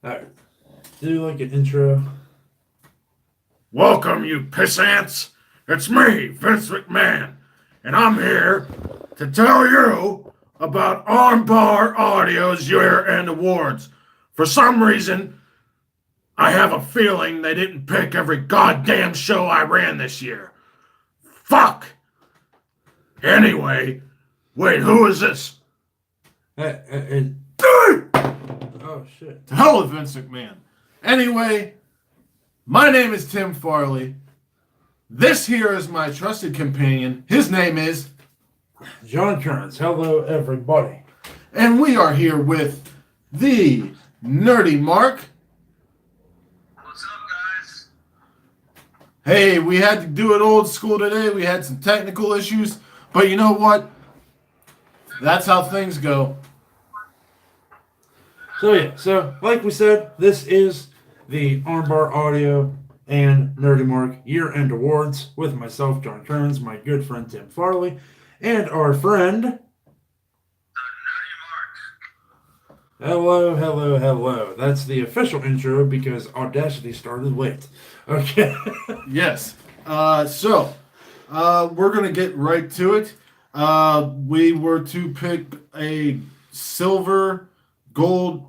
Alright. Do like an intro. Welcome, you pissants. It's me, Vince McMahon, and I'm here to tell you about Armbar Audio's year-end awards. For some reason, I have a feeling they didn't pick every goddamn show I ran this year. Fuck! Anyway, wait, who is this? Oh shit. To hell with Vince McMahon. Anyway, my name is Tim Farley. This here is my trusted companion. His name is, John Kearns. Hello, everybody. and we are here with the Nerdy Mark. What's up, guys? Hey, we had to do it old school today. We had some technical issues, but you know what? That's how things go. So like we said, this is the Armbar Audio and Nerdy Mark year-end awards with myself, John Kearns, my good friend Tim Farley, and our friend. The Nerdy Mark. Hello. That's the official intro because Audacity started late. Okay. Yes. So, we're going to get right to it. We were to pick a silver, gold,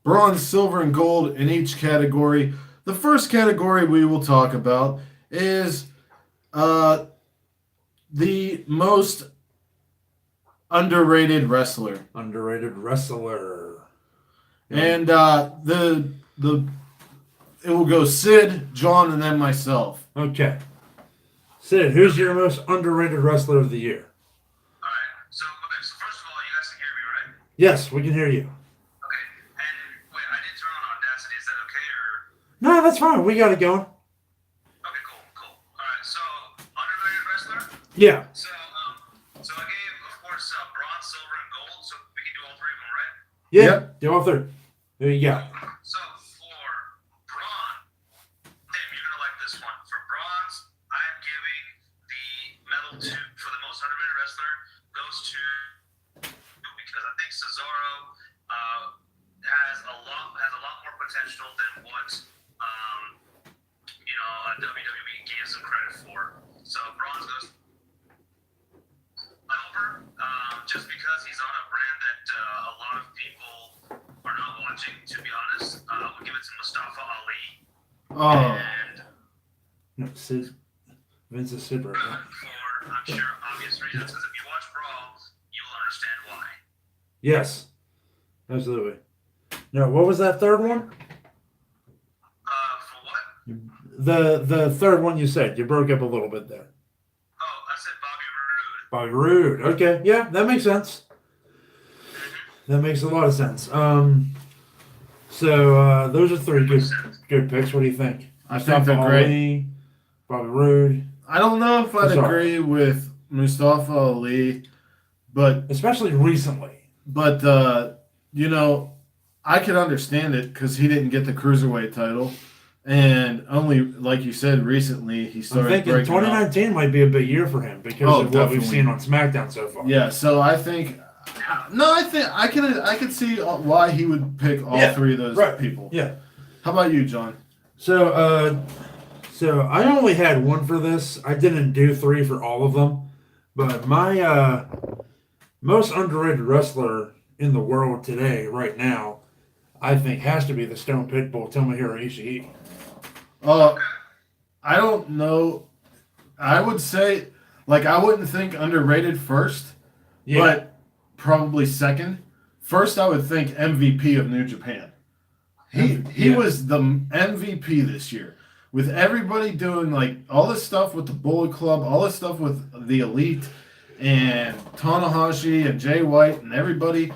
bronze, silver, and gold in each category. The first category we will talk about is the most underrated wrestler. Underrated wrestler. And the it will go Sid, John, and then myself. Okay. Sid, who's your most underrated wrestler of the year? All right. So first of all, you guys can hear me, right? Yes, we can hear you. Okay. And wait, I did turn on Audacity. Is that okay, or? No, that's fine. We got it going. Okay, cool. All right. So underrated wrestler. Yeah. So I gave, of course, bronze, silver, and gold. So we can do all three of them, right? Yeah. Yep. Do all three. There you go. So for bronze, Tim, you're gonna like this one. For bronze, I'm giving the medal to for the most underrated wrestler goes to because I think Cesaro has a lot more potential than what WWE gives him credit for. So bronze goes over just because he's on a brand that a lot of people are not watching. To be honest, we'll give it to Mustafa Ali. Oh, And No, Sid. Vince is Sid right now. for I'm sure obvious reasons, because if you watch Brawl, you will understand why. Yes. Absolutely. No, what was that third one? For what? The third one you said. You broke up a little bit there. Oh, I said Bobby Roode. Bobby Roode. Okay. Yeah, that makes sense. That makes a lot of sense. So those are three good picks. What do you think? I think they're great. Ali, Bobby Roode. I don't know if I'd Sorry. agree with Mustafa Ali, but Especially recently. I can understand it because he didn't get the cruiserweight title, and only like you said recently he I'm started thinking breaking out. 2019 might be a big year for him because Oh, of what we've definitely. seen on SmackDown so far. Yeah, so I think I can see why he would pick all Yeah, three of those right. people. Yeah. How about you, John? So I only had one for this. I didn't do three for all of them, but my most underrated wrestler in the world today, right now, I think has to be the Stone Pitbull Tomohiro Ishii. I don't know. I would say I wouldn't think underrated first, Yeah. but probably second. First, I would think MVP of New Japan. He Yeah. was the MVP this year. With everybody doing all this stuff with the Bullet Club, all this stuff with the Elite and Tanahashi and Jay White and everybody,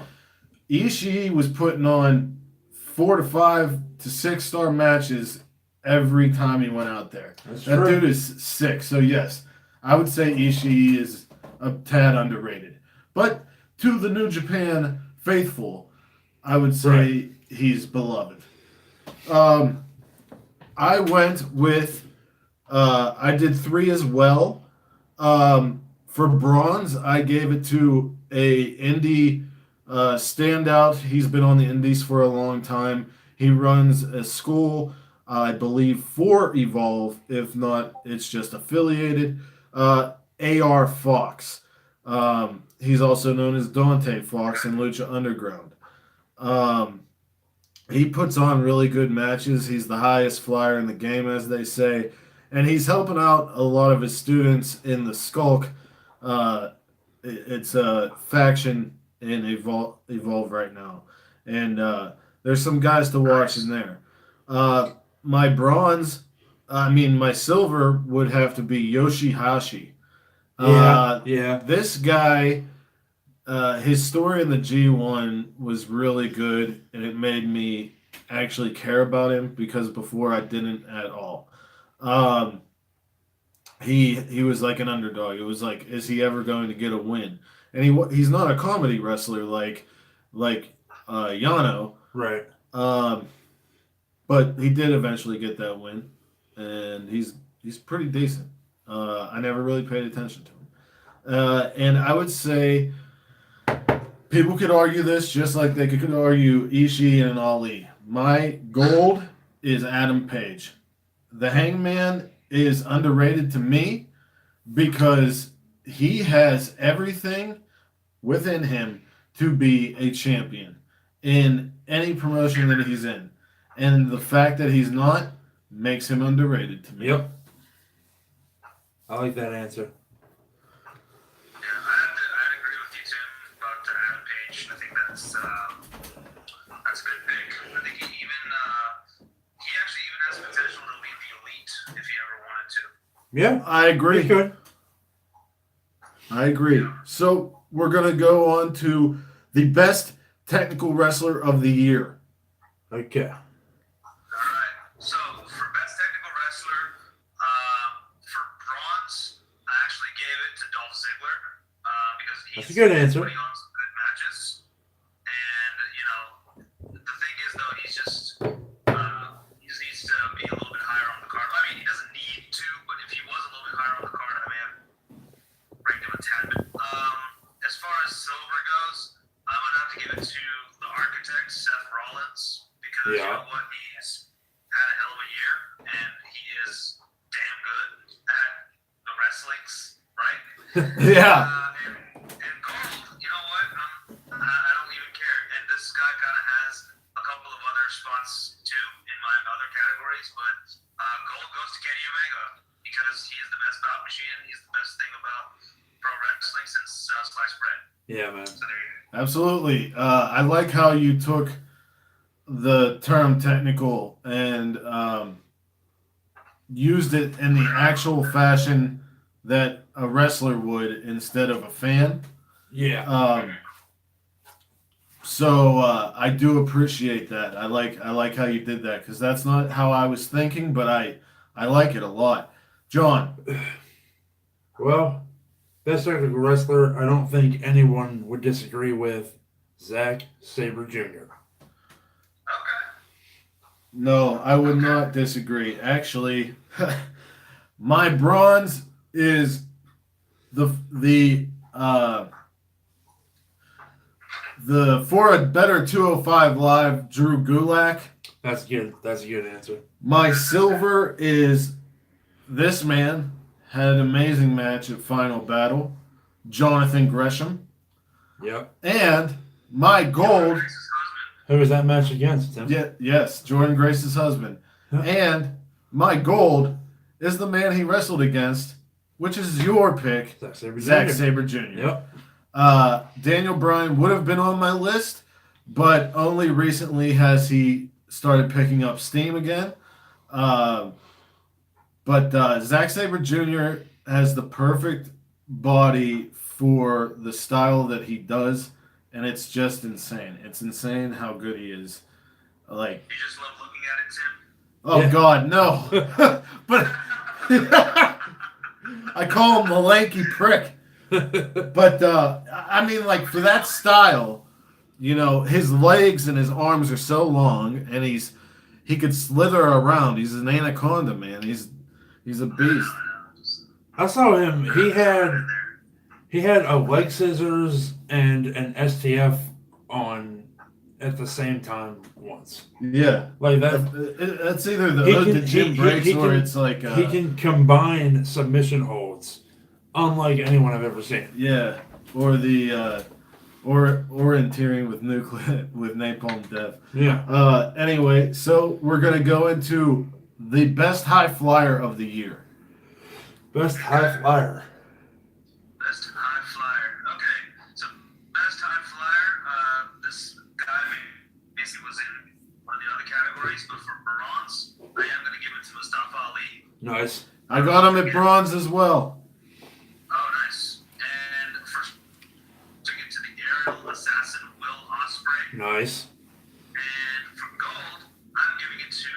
Ishii was putting on 4 to 5 to 6-star matches every time he went out there. That's That true. dude is sick. So yes, I would say Ishii is a tad underrated. But to the New Japan faithful, I would say he's beloved. I went with I did three as well. For bronze, I gave it to a indie standout. He's been on the indies for a long time. He runs a school, I believe, for Evolve. If not, it's just affiliated. AR Fox. He's also known as Dante Fox in Lucha Underground. He puts on really good matches. He's the highest flyer in the game, as they say. And he's helping out a lot of his students in the Skulk. It's a faction in Evolve right now. And there's some guys to watch in there. My silver would have to be Yoshihashi. Yeah. This guy, his story in the G1 was really good, and it made me actually care about him because before I didn't at all. He was like an underdog. It was like, is he ever going to get a win? And he's not a comedy wrestler like Yano. Right. But he did eventually get that win, and he's pretty decent. I never really paid attention to him. And I would say people could argue this just like they could argue Ishii and Ali. My gold is Adam Page. The Hangman is underrated to me because he has everything within him to be a champion in any promotion that he's in. And the fact that he's not makes him underrated to me. Yep. I like that answer. Yeah, I'd agree with you, Tim, about Adam Page. I think that's a good pick. I think he actually even has potential to lead the Elite if he ever wanted to. Yeah. I agree. He could. I agree. So we're going to go on to the best technical wrestler of the year. Okay. All right. So for best technical wrestler, for bronze, I actually gave it to Dolph Ziggler because That's a good answer. putting on some good matches. And the thing is though, he just needs to be a little bit higher on the card. I mean, he doesn't need to, but if he was a little bit higher on the card, I may have ranked him a tad bit. As far as silver goes, I'm gonna have to give it to the architect Seth Rollins because you know what, he's had a hell of a year and he is damn good at the wrestlings, right? Yeah. And gold, you know what? I don't even care. And this guy kind of has a couple of other spots too in my other categories, but gold goes to Kenny Omega because he is the best bout machine. He's the best thing about pro wrestling since sliced bread. Yeah, man. So there you go. Absolutely. I like how you took the term technical and used it in the actual fashion that a wrestler would instead of a fan. Yeah. So I do appreciate that. I like how you did that because that's not how I was thinking, but I like it a lot. John. Well, best technical wrestler, I don't think anyone would disagree with Zack Sabre Jr. Okay. No, I would not disagree. Actually, my bronze is the for a better 205 Live Drew Gulak. That's good. That's a good answer. My silver is this man had an amazing match at Final Battle, Jonathan Gresham, Yep. and my gold. Grace's husband. Who was that match against, Tim? Yes, Jordan Grace's husband. And my gold is the man he wrestled against, which is your pick, Zack Sabre Jr. Zack Sabre Jr. Yep. Daniel Bryan would have been on my list, but only recently has he started picking up steam again. But Zack Sabre Jr. has the perfect body for the style that he does, and it's just insane. It's insane how good he is. Like, You just love looking at it, Tim? oh Yeah. God, no! But I call him the lanky prick. But I mean, like for that style, his legs and his arms are so long, and he could slither around. He's an anaconda, man. He's a beast. I saw him. He had a leg scissors and an STF on at the same time once. Yeah. Like that, That's either the He ode can- to Jim he Breaks can- or it's like he can combine submission holds, unlike anyone I've ever seen. yeah, or the or in tearing with nuclear with napalm death. Yeah. Anyway, so we're gonna go into the best high flyer of the year. Best high flyer. Best high flyer. Okay, so best high flyer. This guy basically was in one of the other categories, but for bronze, I am going to give it to Mustafa Ali. Nice. I got him at bronze as well. Oh, nice. And for took it to the aerial assassin Will Ospreay. Nice. And for gold, I'm giving it to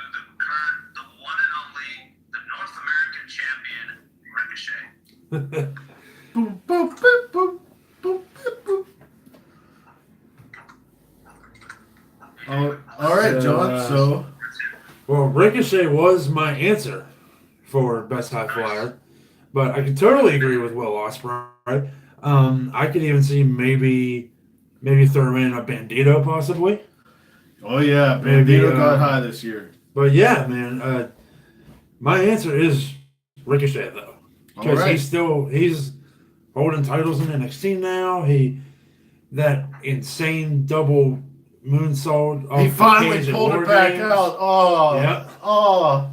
the one and only, the North American champion Ricochet. Boom, boom, boom, boom, boom, boom, boom. Oh, all right, John. So Well, Ricochet was my answer for best high flyer, but I can totally agree with Will Ospreay. I could even see maybe throw in a Bandito possibly. oh yeah, Maybe, Bandito got high this year. But yeah, man, my answer is Ricochet though, All because right. he's holding titles in NXT now. That insane double moonsault. off He the finally cage at pulled War it back Games. out. Oh, Yep. oh.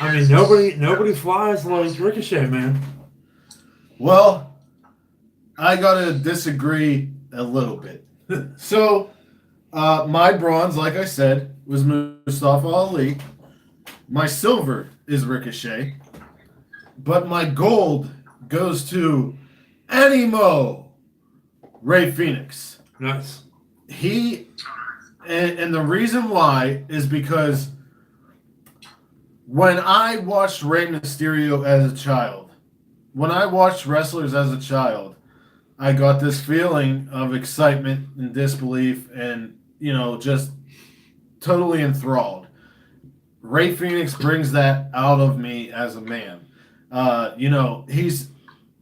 I mean, nobody flies like Ricochet, man. Well, I gotta disagree a little bit. So, my bronze, like I said, was Mustafa Ali. My silver is Ricochet, but my gold goes to Animo Ray Phoenix. Nice. He and the reason why is because when I watched Rey Mysterio as a child, when I watched wrestlers as a child, I got this feeling of excitement and disbelief and, just totally enthralled. Ray Phoenix brings that out of me as a man. He's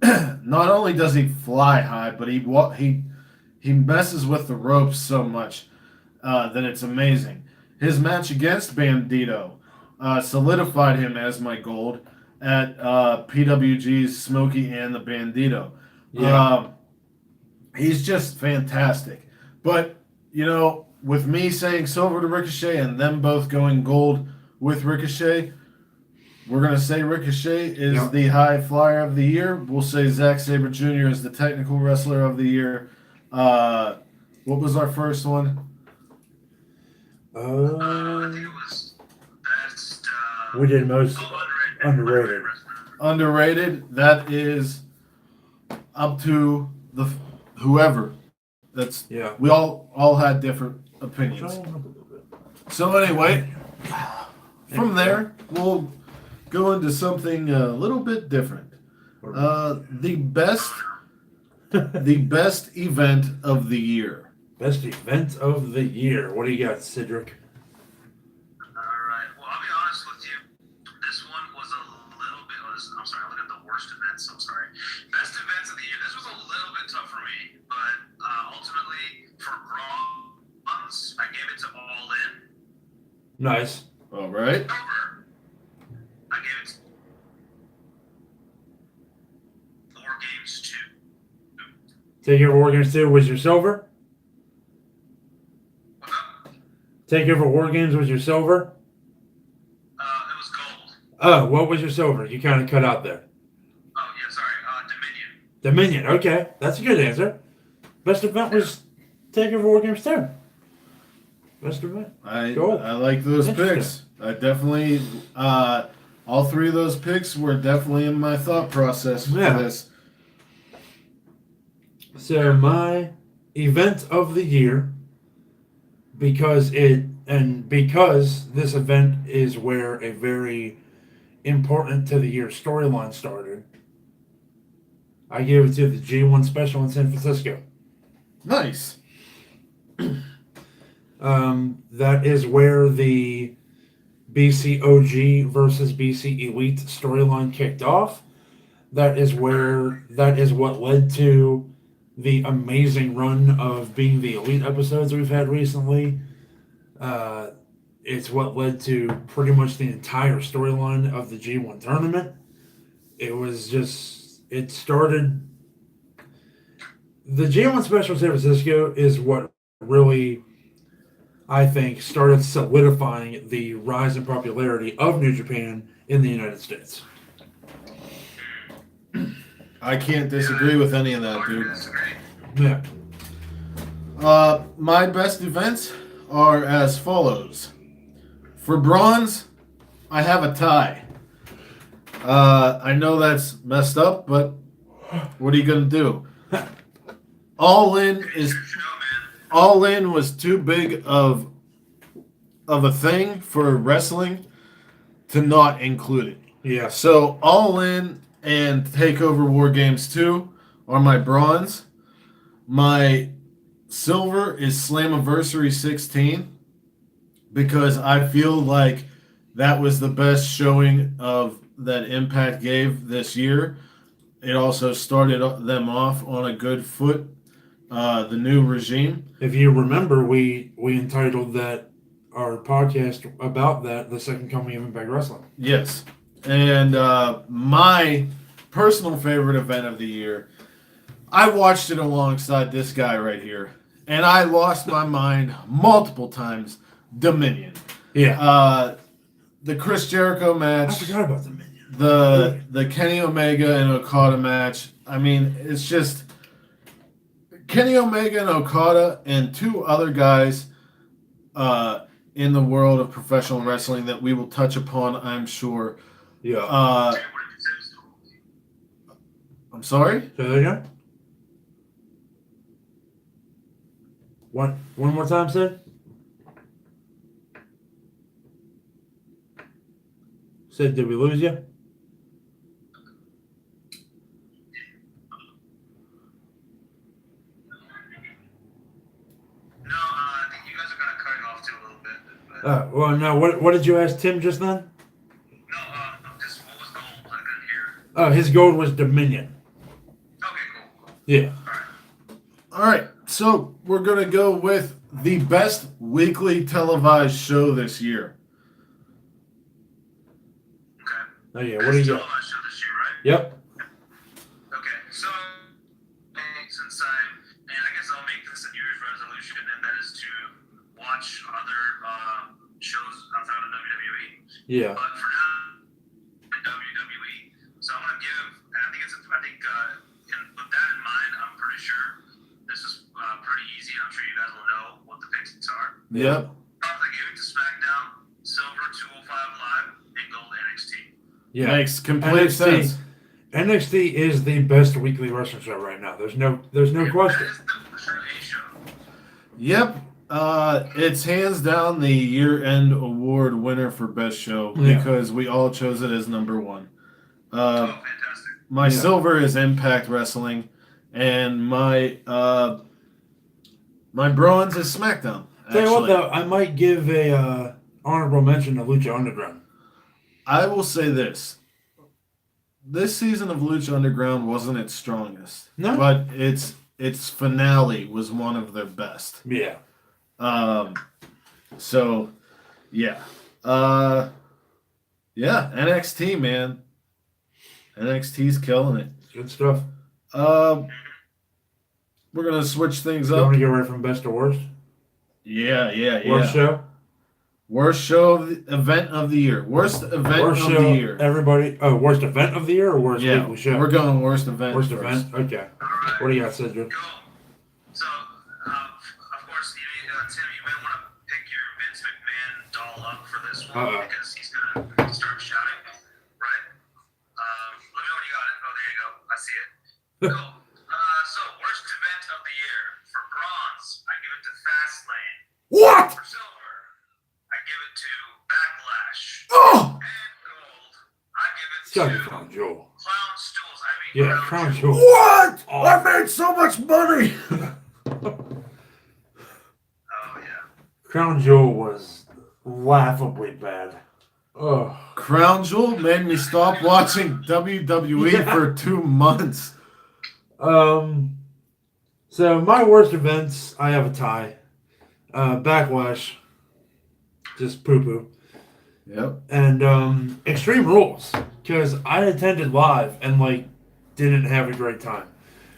not only does he fly high, but he messes with the ropes so much that it's amazing. His match against Bandito solidified him as my gold at PWG's Smokey and the Bandito. Yeah. He's just fantastic. But, with me saying silver to Ricochet and them both going gold with Ricochet, we're going to say Ricochet is Yep. the high flyer of the year. We'll say Zack Sabre Jr. is the technical wrestler of the year. What was our first one? I think it was best. We did most underrated. wrestler. Underrated. That is up to the whoever. That's Yeah. we all had different opinions. So anyway, from there we'll go into something a little bit different. The best event of the year. Best event of the year. What do you got, Cedric? Alright, well, I'll be honest with you. This one was a little bit. I'm sorry, I look at the worst events. I'm sorry. Best events of the year. This was a little bit tough for me, but ultimately, for bronze, I gave it to All In. Nice. All right. Silver, I gave it to War Games 2. Takeover War Games 2 was your silver? What's up? Takeover War Games was your silver? It was gold. Oh, what was your silver? You kind of cut out there. Oh, yeah, sorry. Dominion. Dominion. Okay. That's a good answer. Best event was Takeover War Games 2. Best event. I Cool. like those Interesting. picks. I definitely all three of those picks were definitely in my thought process for Yeah. this. So my event of the year, because this event is where a very important to the year storyline started, I gave it to the G1 special in San Francisco. Nice. That is where the BCOG versus BC Elite storyline kicked off. That is what led to the amazing run of being the elite episodes we've had recently. It's what led to pretty much the entire storyline of the G1 tournament. It was just, it started. The G1 Special San Francisco is what really, I think, started solidifying the rise in popularity of New Japan in the United States. I can't disagree with any of that, Hard to dude. disagree. Yeah. My best events are as follows. For bronze, I have a tie. I know that's messed up, but what are you gonna do? All In is Your show, man. All In was too big of a thing for wrestling to not include it. Yes. So All In and Takeover War Games 2 are my bronze. My silver is Slammiversary 16 because I feel like that was the best showing of that Impact gave this year. It also started them off on a good foot. The new regime. If you remember, we entitled that our podcast about that, the second coming of Impact Wrestling. Yes. And my personal favorite event of the year, I watched it alongside this guy right here, and I lost my mind multiple times. Dominion. Yeah. The Chris Jericho I match, forgot about the minion. the Kenny Omega and Okada match. I mean, it's just Kenny Omega and Okada and two other guys in the world of professional wrestling that we will touch upon, I'm sure. Yeah. Hey, what did you say was cool? I'm sorry? Say that again? One more time, Sid? Sid, did we lose you? No, I think you guys are kind of cutting off too a little bit. But, Well, no. What did you ask Tim just then? no, just what was gold? I couldn't hear. Oh, his goal was Dominion. Okay, cool. Yeah. All right. All right, so we're going to go with the best weekly televised show this year. Okay. Oh yeah. What do you got? Televised show this year, right? Yep. Okay, so since and I guess I'll make this a New Year's resolution, and that is to watch other shows outside of WWE. Yeah. But for now, in WWE, so I'm gonna give, and I think and with that in mind, I'm pretty sure this is pretty easy. I'm sure you guys will know what the picks are. Yep. I gave it to SmackDown, Silver 205 Live, and Gold NXT. Yeah. Makes complete NXT. sense. NXT is the best weekly wrestling show right now. There's no question. That is the for sure A show. Yep. It's hands down the year-end award winner for best show Yeah. because we all chose it as number one. Oh, fantastic. My Yeah. silver is Impact Wrestling, and my bronze is SmackDown. Tell you what, Actually, though, I might give a honorable mention to Lucha Underground. I will say this: this season of Lucha Underground wasn't its strongest, No. but its finale was one of their best. Yeah. So, yeah. Yeah, NXT, man. NXT's killing it. Good stuff. We're going to switch things You want up. to get right from best to worst? Yeah. Worst show? Worst show of the event of the year. Worst event Worst of show, the year. everybody. Oh, worst event of the year or worst Yeah, weekly show? we're going worst event. Worst first. event? Okay. All right. What do you got, Cedric? Cool. So, of course, Tim, you might want to pick your Vince McMahon doll up for this one Uh-oh. because he's gonna start shouting, right? Let me know when you got it. Oh, there you go. I see it. Cool. So worst event of the year for bronze, I give it to Fastlane. What? For silver, I give it to Backlash. Oh! And gold, I give it It's got to to be Crown Jewel. Clown Stools. I mean, Yeah, Crown Jewel. What? Oh. I made so much money. Oh yeah. Crown Jewel was laughably bad. Oh. Crown Jewel made me stop watching WWE Yeah. for 2 months. So my worst events, I have a tie. Backlash, just poo poo, Yep. and Extreme Rules because I attended live and like didn't have a great time.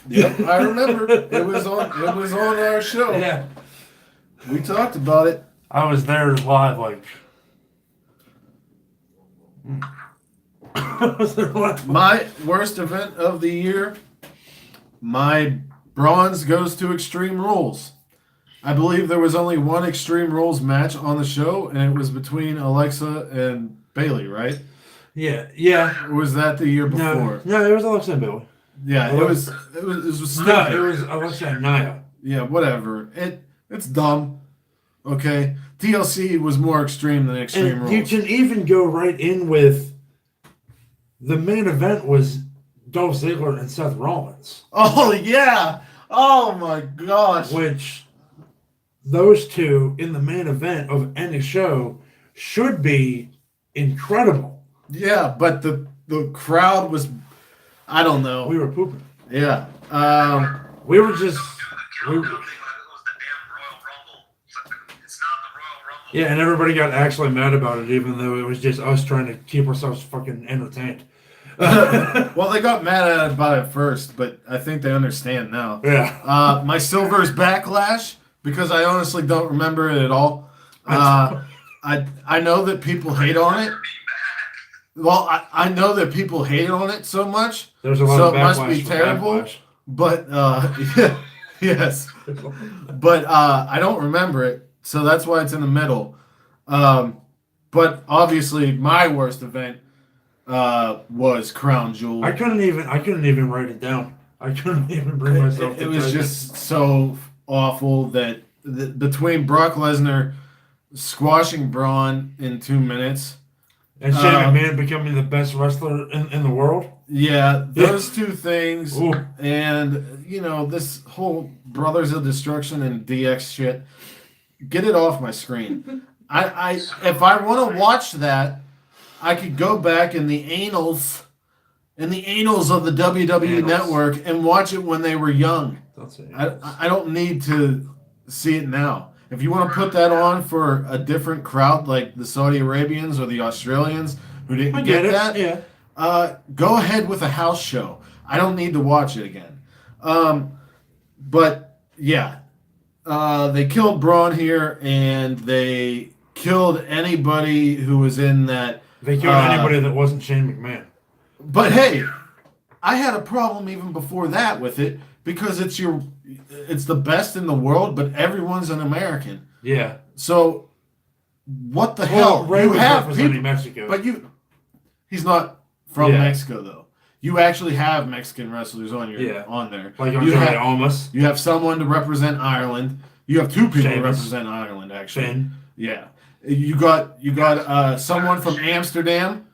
Yep. I remember it was on our show. Yeah, We talked about it. I was there live. Like, I was there live. My worst event of the year, my bronze goes to Extreme Rules. I believe there was only one Extreme Rules match on the show, and it was between Alexa and Bailey, right? Yeah. Or was that the year before? No, it was Alexa and Billy. Yeah, it was stupid. No, it was Alexa and Naya. Yeah, whatever. It's dumb. Okay, TLC was more extreme than Extreme And Rules. you can even go right in with the main event was Dolph Ziggler and Seth Rollins, Oh yeah! Oh my gosh! which those two in the main event of any show should be incredible. Yeah, but the crowd was, I don't know. We were pooping. Yeah. We were just. Do the We, countdown thing like it was the damn Royal Rumble. It's not the Royal Rumble. yeah, and everybody got actually mad about it, even though it was just us trying to keep ourselves fucking entertained. Well, they got mad about it first, but I think they understand now. Yeah. My Silver's Backlash, because I honestly don't remember it at all. I know that people hate on it. Well, I know that people hate on it so much, There's a lot so of it must backlash be for terrible. Backlash. But yes, but I don't remember it, so that's why it's in the middle. But obviously, my worst event was Crown Jewel. I couldn't even write it down. I couldn't even bring myself to It was type just so awful that between Brock Lesnar squashing Braun in 2 minutes. And Shane McMahon becoming the best wrestler in the world. Yeah, those two things, Ooh. and this whole Brothers of Destruction and DX shit. Get it off my screen. I if I want to watch that, I could go back in the annals of the WWE Annals. Network and watch it when they were young. Don't say it. I don't need to see it now. If you want to put that on for a different crowd, like the Saudi Arabians or the Australians who didn't I get get it. that, Yeah. go ahead with a house show. I don't need to watch it again. But yeah, they killed Braun here, and they killed anybody who was in that. They killed anybody that wasn't Shane McMahon. But hey, I had a problem even before that with it because it's the best in the world, but everyone's an American. Yeah. So what the hell? Ray You was have representing people, Mexico. but he's not from Yeah. Mexico though. You actually have Mexican wrestlers on there. like you Andrade have, Almas, you have someone to represent Ireland. You have two people to Sheamus. represent Ireland actually. Finn. Yeah. You got someone from Amsterdam.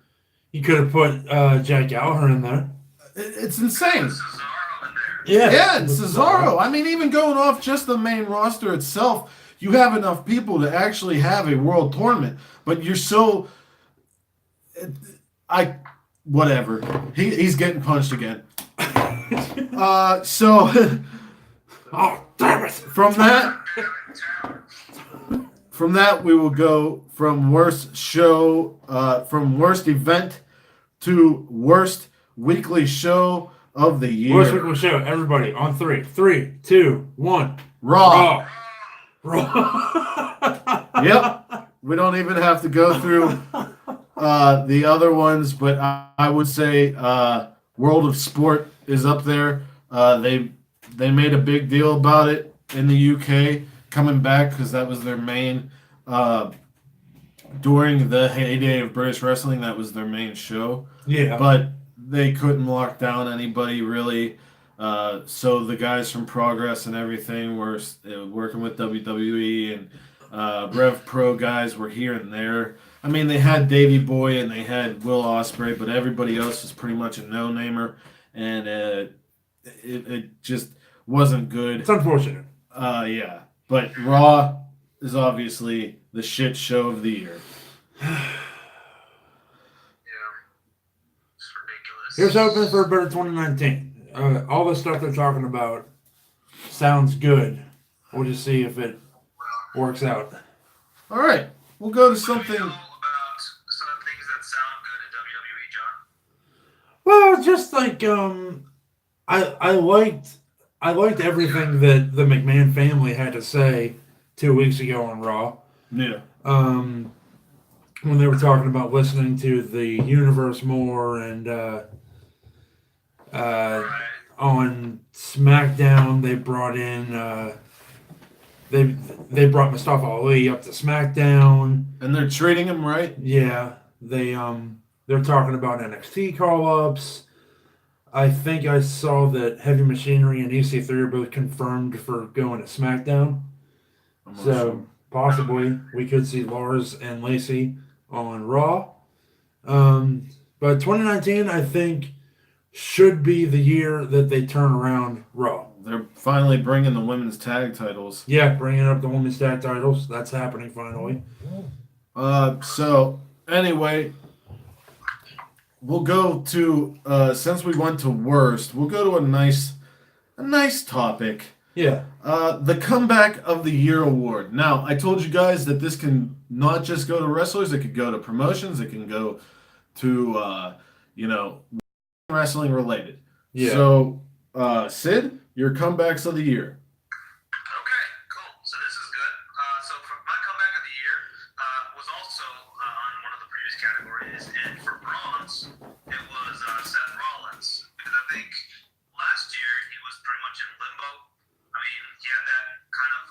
You could have put Jack Gallagher in there. It's insane. Cesaro in there. Yeah, and Cesaro. I mean, even going off just the main roster itself, you have enough people to actually have a world tournament. But you're so... Whatever. He's getting punched again. So... Oh, damn it! From that, we will go from worst show, from worst event to worst weekly show of the year. Worst weekly show. Everybody on 3. 3, 2, 1. Raw. Raw. Yep. We don't even have to go through the other ones, but I would say World of Sport is up there. They made a big deal about it in the UK coming back because that was their main during the heyday of British wrestling. That was their main show. Yeah. But they couldn't lock down anybody really. So the guys from Progress and everything were working with WWE, and Rev Pro guys were here and there. I mean, they had Davey Boy and they had Will Ospreay, but everybody else was pretty much a no-namer, and it just wasn't good. It's unfortunate. Yeah. But Raw is obviously the shit show of the year. Yeah. It's ridiculous. Here's hoping for a better 2019. All the stuff they're talking about sounds good. We'll just see if it works out. All right, we'll go to What do something. you know about some of the things that sound good at WWE, John? Well, just like I liked everything that the McMahon family had to say 2 weeks ago on Raw. Yeah. When they were talking about listening to the universe more and Right. on SmackDown they brought in they brought Mustafa Ali up to SmackDown. And they're treating him right. Yeah, they're talking about NXT call ups. I think I saw that Heavy Machinery and EC3 are both confirmed for going to SmackDown. I'm not So sure. possibly we could see Lars and Lacey on Raw. But 2019, I think, should be the year that they turn around Raw. They're finally bringing the women's tag titles. Yeah, bringing up the women's tag titles. That's happening finally. So anyway, we'll go to since we went to worst, we'll go to a nice topic. Yeah. The Comeback of the Year award. Now, I told you guys that this can not just go to wrestlers, it could go to promotions, it can go to wrestling related. Yeah. So, Sid, your comebacks of the year. Okay, cool. So this is good. So for my comeback of the year was also on one of the previous categories, and for bronze, it was Seth Rollins because I think last year he was pretty much in limbo. I mean, he had that kind of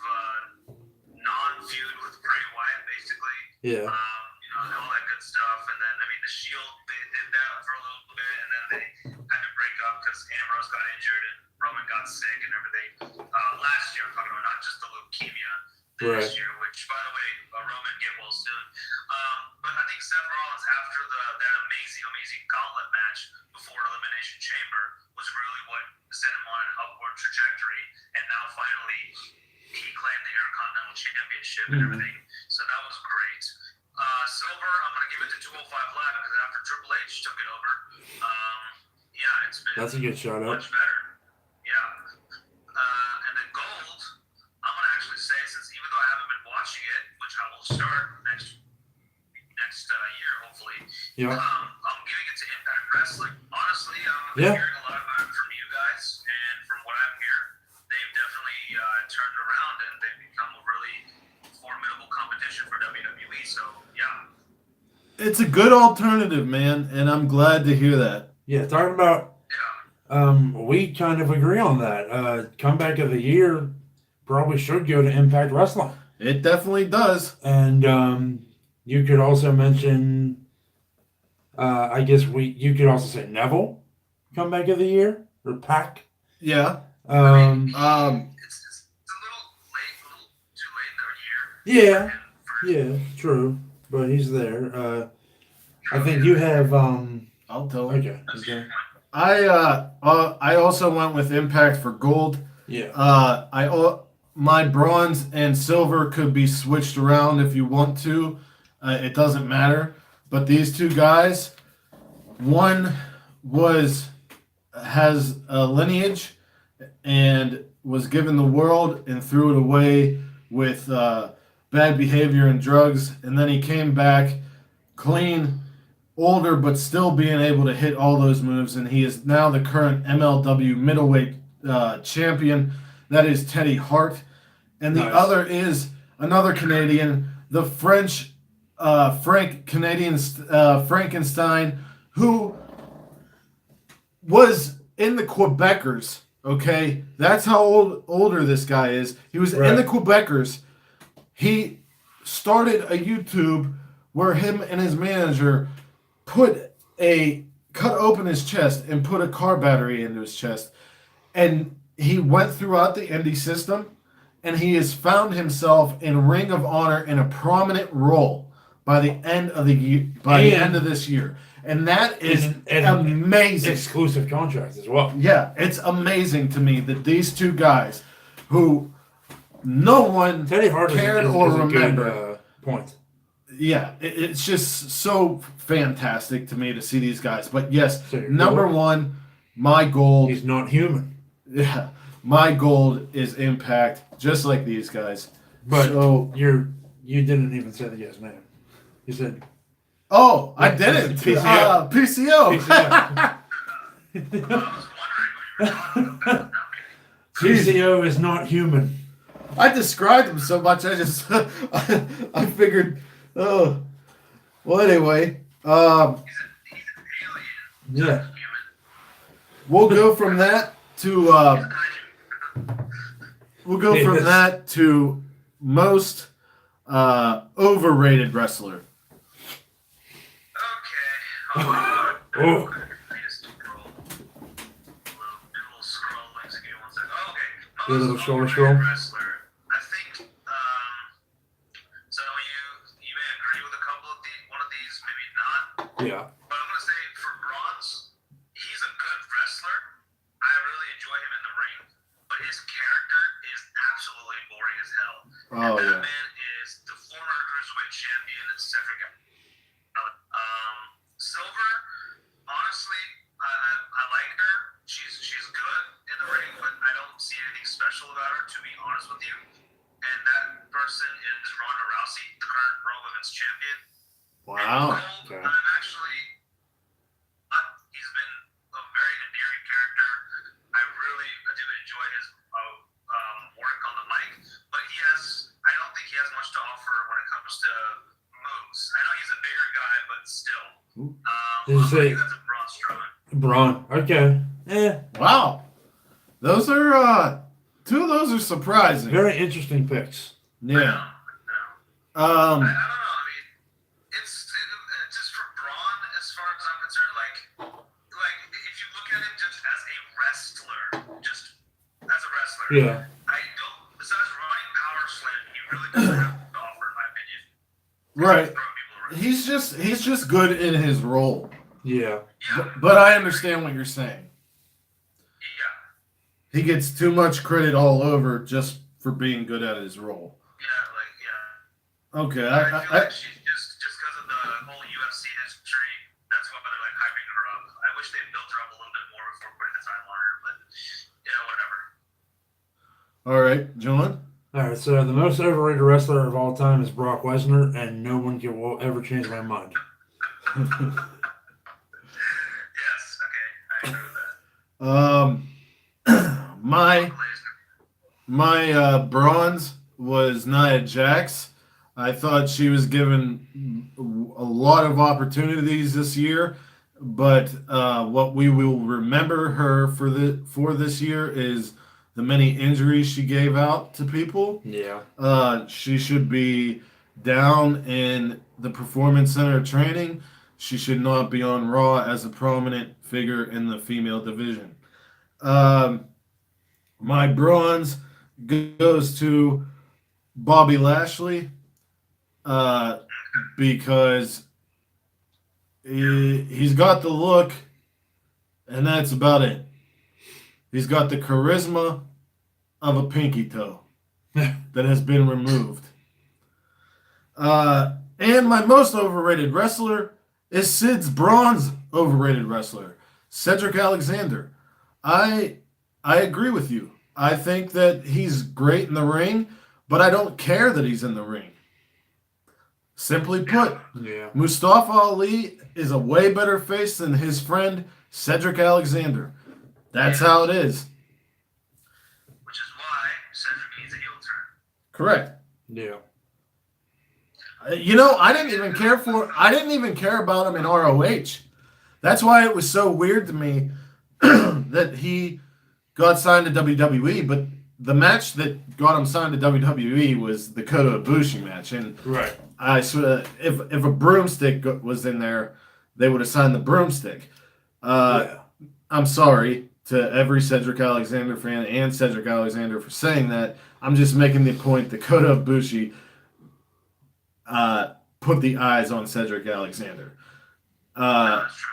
non-feud with Bray Wyatt, basically. Yeah. All that good stuff, and then the Shield they did that for a little bit, and then they had to break up because Ambrose got injured and Roman got sick and everything. Last year, I'm talking about not just the leukemia this year, which by the way, Roman get well soon. But I think Seth Rollins after that amazing gauntlet match before Elimination Chamber was really what set him on an upward trajectory, and now finally he claimed the Intercontinental Championship and everything. So that was great. Silver, I'm going to give it to 205 Live because after Triple H took it over, it's been That's a good shout out. much better. Yeah. And then gold, I'm going to actually say, since even though I haven't been watching it, which I will start next year, hopefully, Yeah. I'm giving it to Impact Wrestling. Honestly, I'm Yeah. hearing a lot about it from you guys, and from what I'm hearing, they've definitely turned around and they've become a really formidable competition for WWE. So, yeah. It's a good alternative, man, and I'm glad to hear that. Yeah, talking about we kind of agree on that. Comeback of the year probably should go to Impact Wrestling. It definitely does. And you could also mention I guess you could also say Neville comeback of the year or Pac. Yeah. It's a little too late in their year. Yeah, true. But he's there. I think you have I'll tell him. okay. Okay. I also went with Impact for gold. Yeah. My bronze and silver could be switched around if you want to. It doesn't matter. But these two guys, one has a lineage and was given the world and threw it away with bad behavior and drugs, and then he came back clean, older, but still being able to hit all those moves, and he is now the current MLW middleweight champion. That is Teddy Hart. And the Nice. other is another Canadian, the French Frankenstein, who was in the Quebecers. Okay, that's how older this guy is. He was in the Quebecers. He started a YouTube where him and his manager cut open his chest and put a car battery into his chest, and he went throughout the indie system, and he has found himself in Ring of Honor in a prominent role by the end of the year. The end of this year, and that is amazing. Exclusive contracts as well. Yeah, it's amazing to me that these two guys, who no one Teddy Hart cared is or a remember, good, point. yeah, it's just so fantastic to me to see these guys. But yes, So number one, my goal. He's not human. Yeah, My gold is Impact, just like these guys. But So, you didn't even say the guy's name. You said I didn't. PCO. PCO. PCO. I was wondering what you were talking about. PCO is not human. I described him so much, I just I figured. Oh, well, anyway, He's an alien. Yeah. Human. we'll go from that to most overrated wrestler. Okay. Oh. I just scroll. Little scroll. Give me 1 second. Oh, okay. Do a little Most shoulder overrated scroll. Wrestler. I think. So you may agree with a couple of one of these, maybe not. Yeah. But I'm gonna say for Bronze, he's a good wrestler. I really enjoy him in the ring, but his character is absolutely boring as hell. Oh And yeah. that man is the former cruiserweight champion Cedric. Silver, honestly, I like her. She's good in the ring, but I don't see anything special about her, to be honest with you. And that person is Ronda Rousey, the current Raw Women's Champion. Wow. Okay. I'm actually, he's been a very endearing character. I really do enjoy his work on the mic, but I don't think he has much to offer when it comes to moves. I know he's a bigger guy, but still. Did you say- that's a Braun Strowman. Braun. Okay. Wow. Those are two of those are surprising. Very interesting picks. Yeah. I don't know. Um. I mean, it's just for Braun, as far as I'm concerned. Like if you look at him just as a wrestler, Yeah. I don't. Besides running power slam, he really doesn't have to offer, in my opinion. Right. Throwing people around. He's just good in his role. Yeah. Yeah. But I understand what you're saying. Yeah. He gets too much credit all over just for being good at his role. Yeah. Okay. I feel I like she's just because of the whole UFC history. That's why they're like hyping her up. I wish they built her up a little bit more before putting the title on her, but whatever. all right, John. All right. So the most overrated wrestler of all time is Brock Lesnar, and no one will ever change my mind. Yes. Okay. I agree with that. My Lesnar. bronze was Nia Jax. I thought she was given a lot of opportunities this year, but what we will remember her for this year is the many injuries she gave out to people. Yeah. She should be down in the Performance Center training. She should not be on Raw as a prominent figure in the female division. My bronze goes to Bobby Lashley because he's got the look, and that's about it. He's got the charisma of a pinky toe that has been removed. And my most overrated wrestler is Sid's bronze overrated wrestler, Cedric Alexander. I agree with you. I think that he's great in the ring, but I don't care that he's in the ring. Simply put, Yeah. Mustafa Ali is a way better face than his friend Cedric Alexander. That's how it is. Which is why Cedric needs a heel turn. Correct. Yeah. You know, I didn't even care about him in ROH. That's why it was so weird to me that he got signed to WWE, but the match that got him signed to WWE was the Kota Ibushi match, and Right. I swear, if a broomstick was in there, they would have signed the broomstick. Yeah. I'm sorry to every Cedric Alexander fan and Cedric Alexander for saying that. I'm just making the point that Kota Ibushi put the eyes on Cedric Alexander. That's true.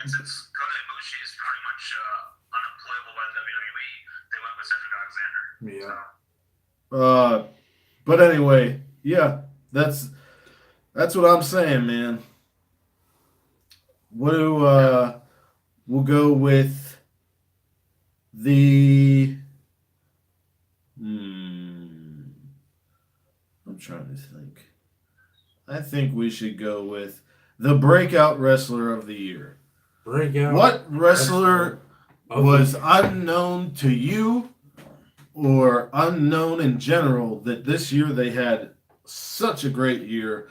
And since Kota Ibushi is pretty much unemployable by the WWE, they went with Cedric Alexander. Yeah. But anyway, yeah, that's what I'm saying, man. We'll go with the I'm trying to think. I think we should go with the breakout wrestler of the year. Breakout. What wrestler of was the- unknown to you or unknown in general that this year they had such a great year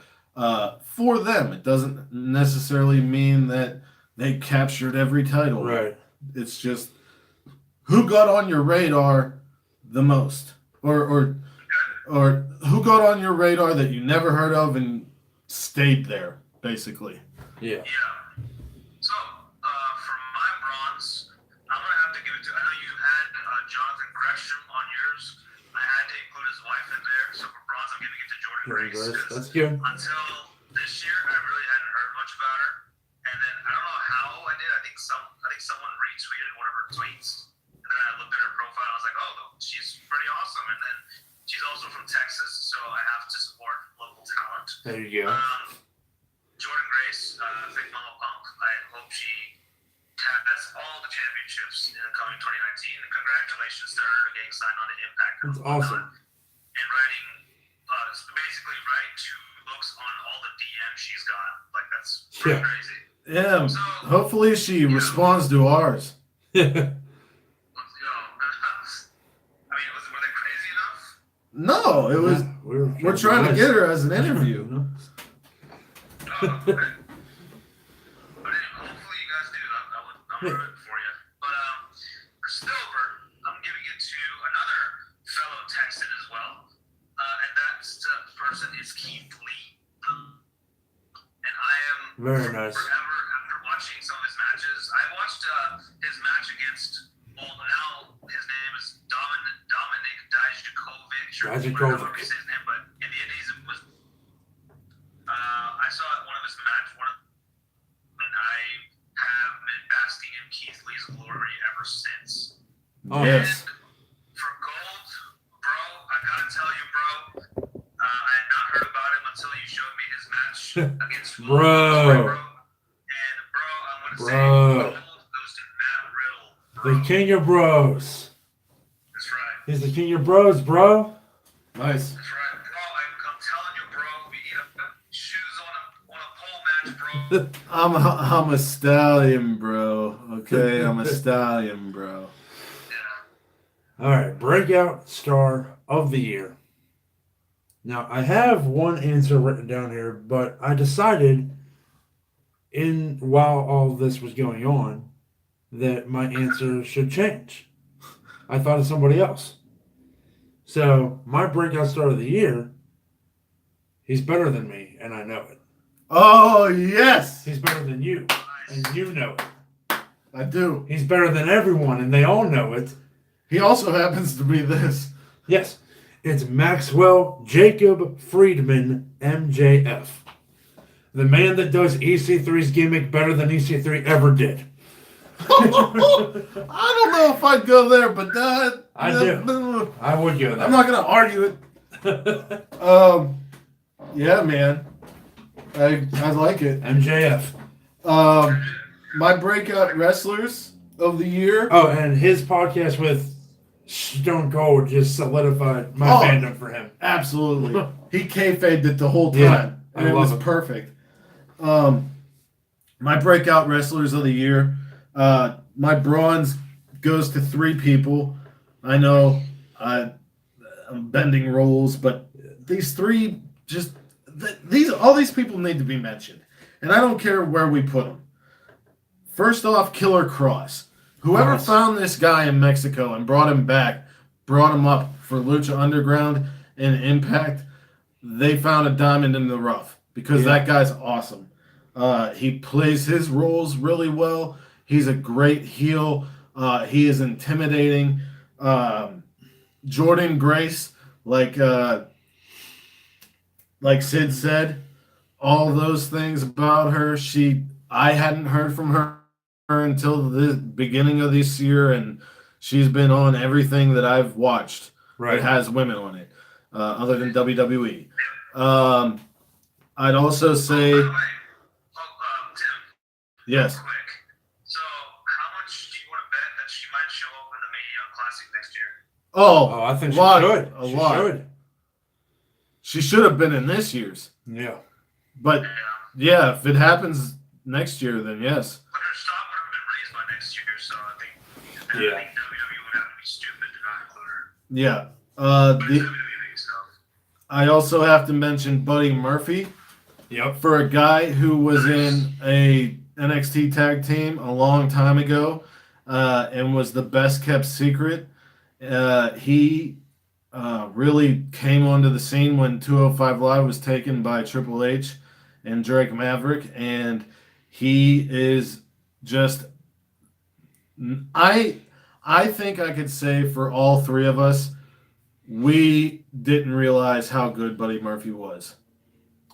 for them? It doesn't necessarily mean that they captured every title. Right. It's just who got on your radar the most, or who got on your radar that you never heard of and stayed there, basically. Yeah. Yeah. So, for my bronze, I'm gonna have to give it to. I know you had Jonathan Gresham on yours. I had to include his wife in there. So for bronze, I'm giving it to Jordan Grace. 'Cause That's good. until this year, I really hadn't heard much about her. And then I don't know how I did. I think someone retweeted one of her tweets. And then I looked at her profile. I was like, oh, she's pretty awesome. And then she's also from Texas, so I have to support local talent. There you go. Jordan Grace, Fake Mama Punk. I hope she has all the championships in the coming 2019. And congratulations to her getting signed on to Impact. That's awesome. And writing, basically writing 2 books on all the DMs she's got. Like, that's pretty Yeah. crazy. Yeah, hopefully she responds to ours. I mean, were they crazy enough? No, it was. We're trying to get her as an interview. Oh, okay. But hopefully you guys do. I'm rooting for you. But for silver, I'm giving it to another fellow Texan as well, and that's the person is Keith Lee. And I am Very nice. forever after watching some of his matches. I watched his match against. Well, now his name is Dominic Dijakovic. Dijakovic. However you say his name, but in the Indies it was. I saw one of his matches, and I have been basking in Keith Lee's glory ever since. Oh, Yes. And for gold, bro, I gotta tell you, bro, I had not heard about him until you showed me his match against Bro. And bro, I'm gonna Bro. say gold goes to Matt Riddle. Bro. The king of bros. That's right. He's the king of bros, bro. Nice. That's right, bro. I'm telling you, bro. We need shoes on a pole match, bro. I'm a stallion, bro. Okay, I'm a stallion, bro. Yeah. All right, breakout star of the year. Now, I have one answer written down here, but I decided while all this was going on that my answer should change. I thought of somebody else. So, my breakout star of the year, he's better than me, and I know it. Oh yes, He's better than you, and you know it. I do. He's better than everyone, and they all know it. He also happens to be this. Yes, it's Maxwell Jacob Friedman, MJF. The man that does EC3's gimmick better than EC3 ever did. I don't know if I'd go there, but that I do. I would go there. I'm not gonna argue it. Yeah, man. I like it. MJF. My breakout wrestlers of the year. Oh, and his podcast with Stone Cold just solidified my fandom for him. Absolutely. He kayfabed it the whole time. Yeah, and I it love was it. perfect. My breakout wrestlers of the year. My bronze goes to 3 people. I know I'm bending rules, but these 3 just all these people need to be mentioned, and I don't care where we put them. First off, Killer Cross. Whoever Nice. found this guy in Mexico and brought him back, brought him up for Lucha Underground and Impact, they found a diamond in the rough because Yeah. that guy's awesome. He plays his roles really well. He's a great heel. He is intimidating. Jordan Grace, like Sid said, all those things about her. I hadn't heard from her until the beginning of this year, and she's been on everything that I've watched Right. that has women on it, other than WWE. I'd also say By the way, Tim, yes. quick. So, how much do you want to bet that she might show up in the Mania Classic next year? Oh, Oh, I think she lot, should. a She lot. should. She should have been in this year's. Yeah. But yeah, if it happens next year, then yes. But her stock would have been raised by next year, so I think WWE would have to be stupid to not include her. Yeah. But it's WWE, so. I also have to mention Buddy Murphy. Yep. For a guy who was in a NXT tag team a long time ago and was the best kept secret, he really came onto the scene when 205 Live was taken by Triple H and Drake Maverick, and he is just I think I could say for all three of us, we didn't realize how good Buddy Murphy was.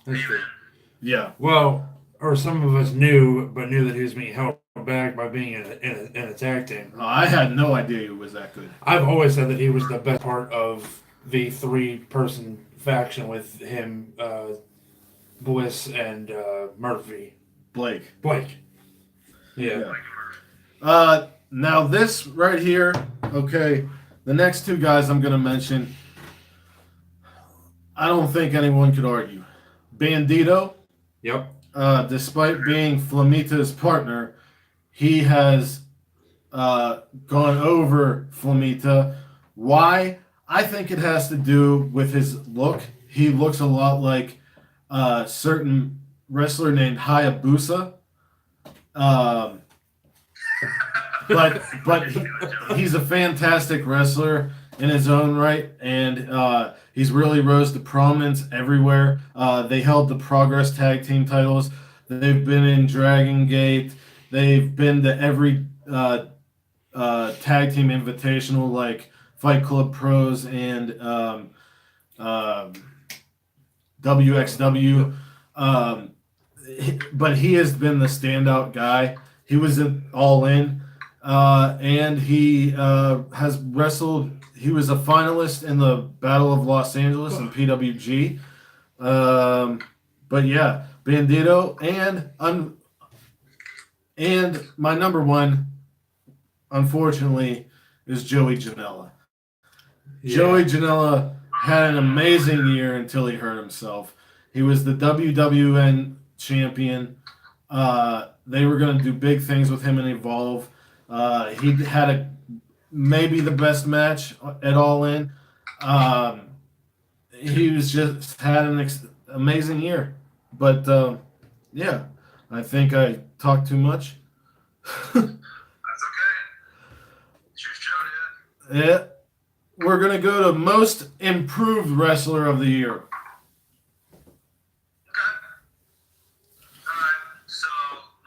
That's true. Yeah. Well, or some of us knew, but knew that he was being held back by being in a tag team. I had no idea he was that good. I've always said that he was the best part of the 3-person faction with him, Bliss, and Murphy. Blake. Yeah. Now this right here, okay, the next two guys I'm going to mention, I don't think anyone could argue. Bandito, Yep. despite being Flamita's partner, he has gone over Flamita. Why? I think it has to do with his look. He looks a lot like a certain wrestler named Hayabusa. But he's a fantastic wrestler in his own right, and he's really rose to prominence everywhere. They held the Progress Tag Team titles. They've been in Dragon Gate. They've been to every tag team invitational like Fight Club Pros and WXW. But he has been the standout guy. He was All In. And he has wrestled. He was a finalist in the Battle of Los Angeles in PWG. But yeah, Bandito and my number one, unfortunately, is Joey Janela. Yeah. Joey Janela had an amazing year until he hurt himself. He was the WWN champion. They were going to do big things with him in Evolve. He had maybe the best match at All In. He was just had an amazing year. But yeah, I think I talked too much. That's okay. It's your show, dude. Yeah, we're gonna go to most improved wrestler of the year. Okay. Alright, so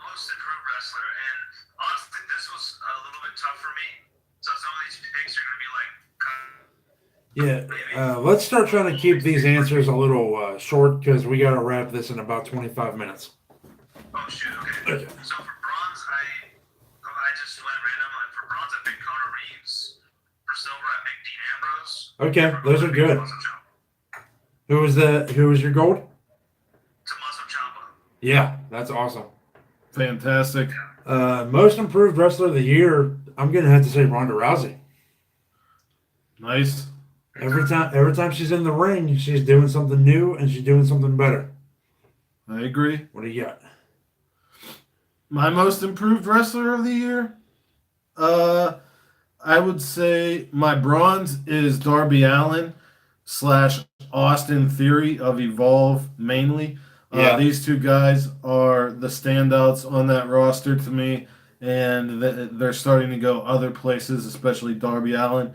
most improved wrestler, and honestly, this was a little bit tough for me. So some of these picks are gonna be like, Yeah. Let's start trying to keep these answers a little short because we got to wrap this in about 25 minutes. oh shoot, okay. So for bronze, I just went random. Like for bronze, I picked Connor Reeves. For silver, I picked Dean Ambrose. Okay, For those gold, are I picked good. Tommaso Ciampa. Who was your gold? Tommaso Ciampa. Yeah, that's awesome. Fantastic. Most improved wrestler of the year, I'm gonna have to say Ronda Rousey. Nice. Every time she's in the ring, she's doing something new and she's doing something better. I agree. What do you got? My most improved wrestler of the year? I would say my bronze is Darby Allin / Austin Theory of Evolve mainly. Yeah. These two guys are the standouts on that roster to me, and they're starting to go other places, especially Darby Allin.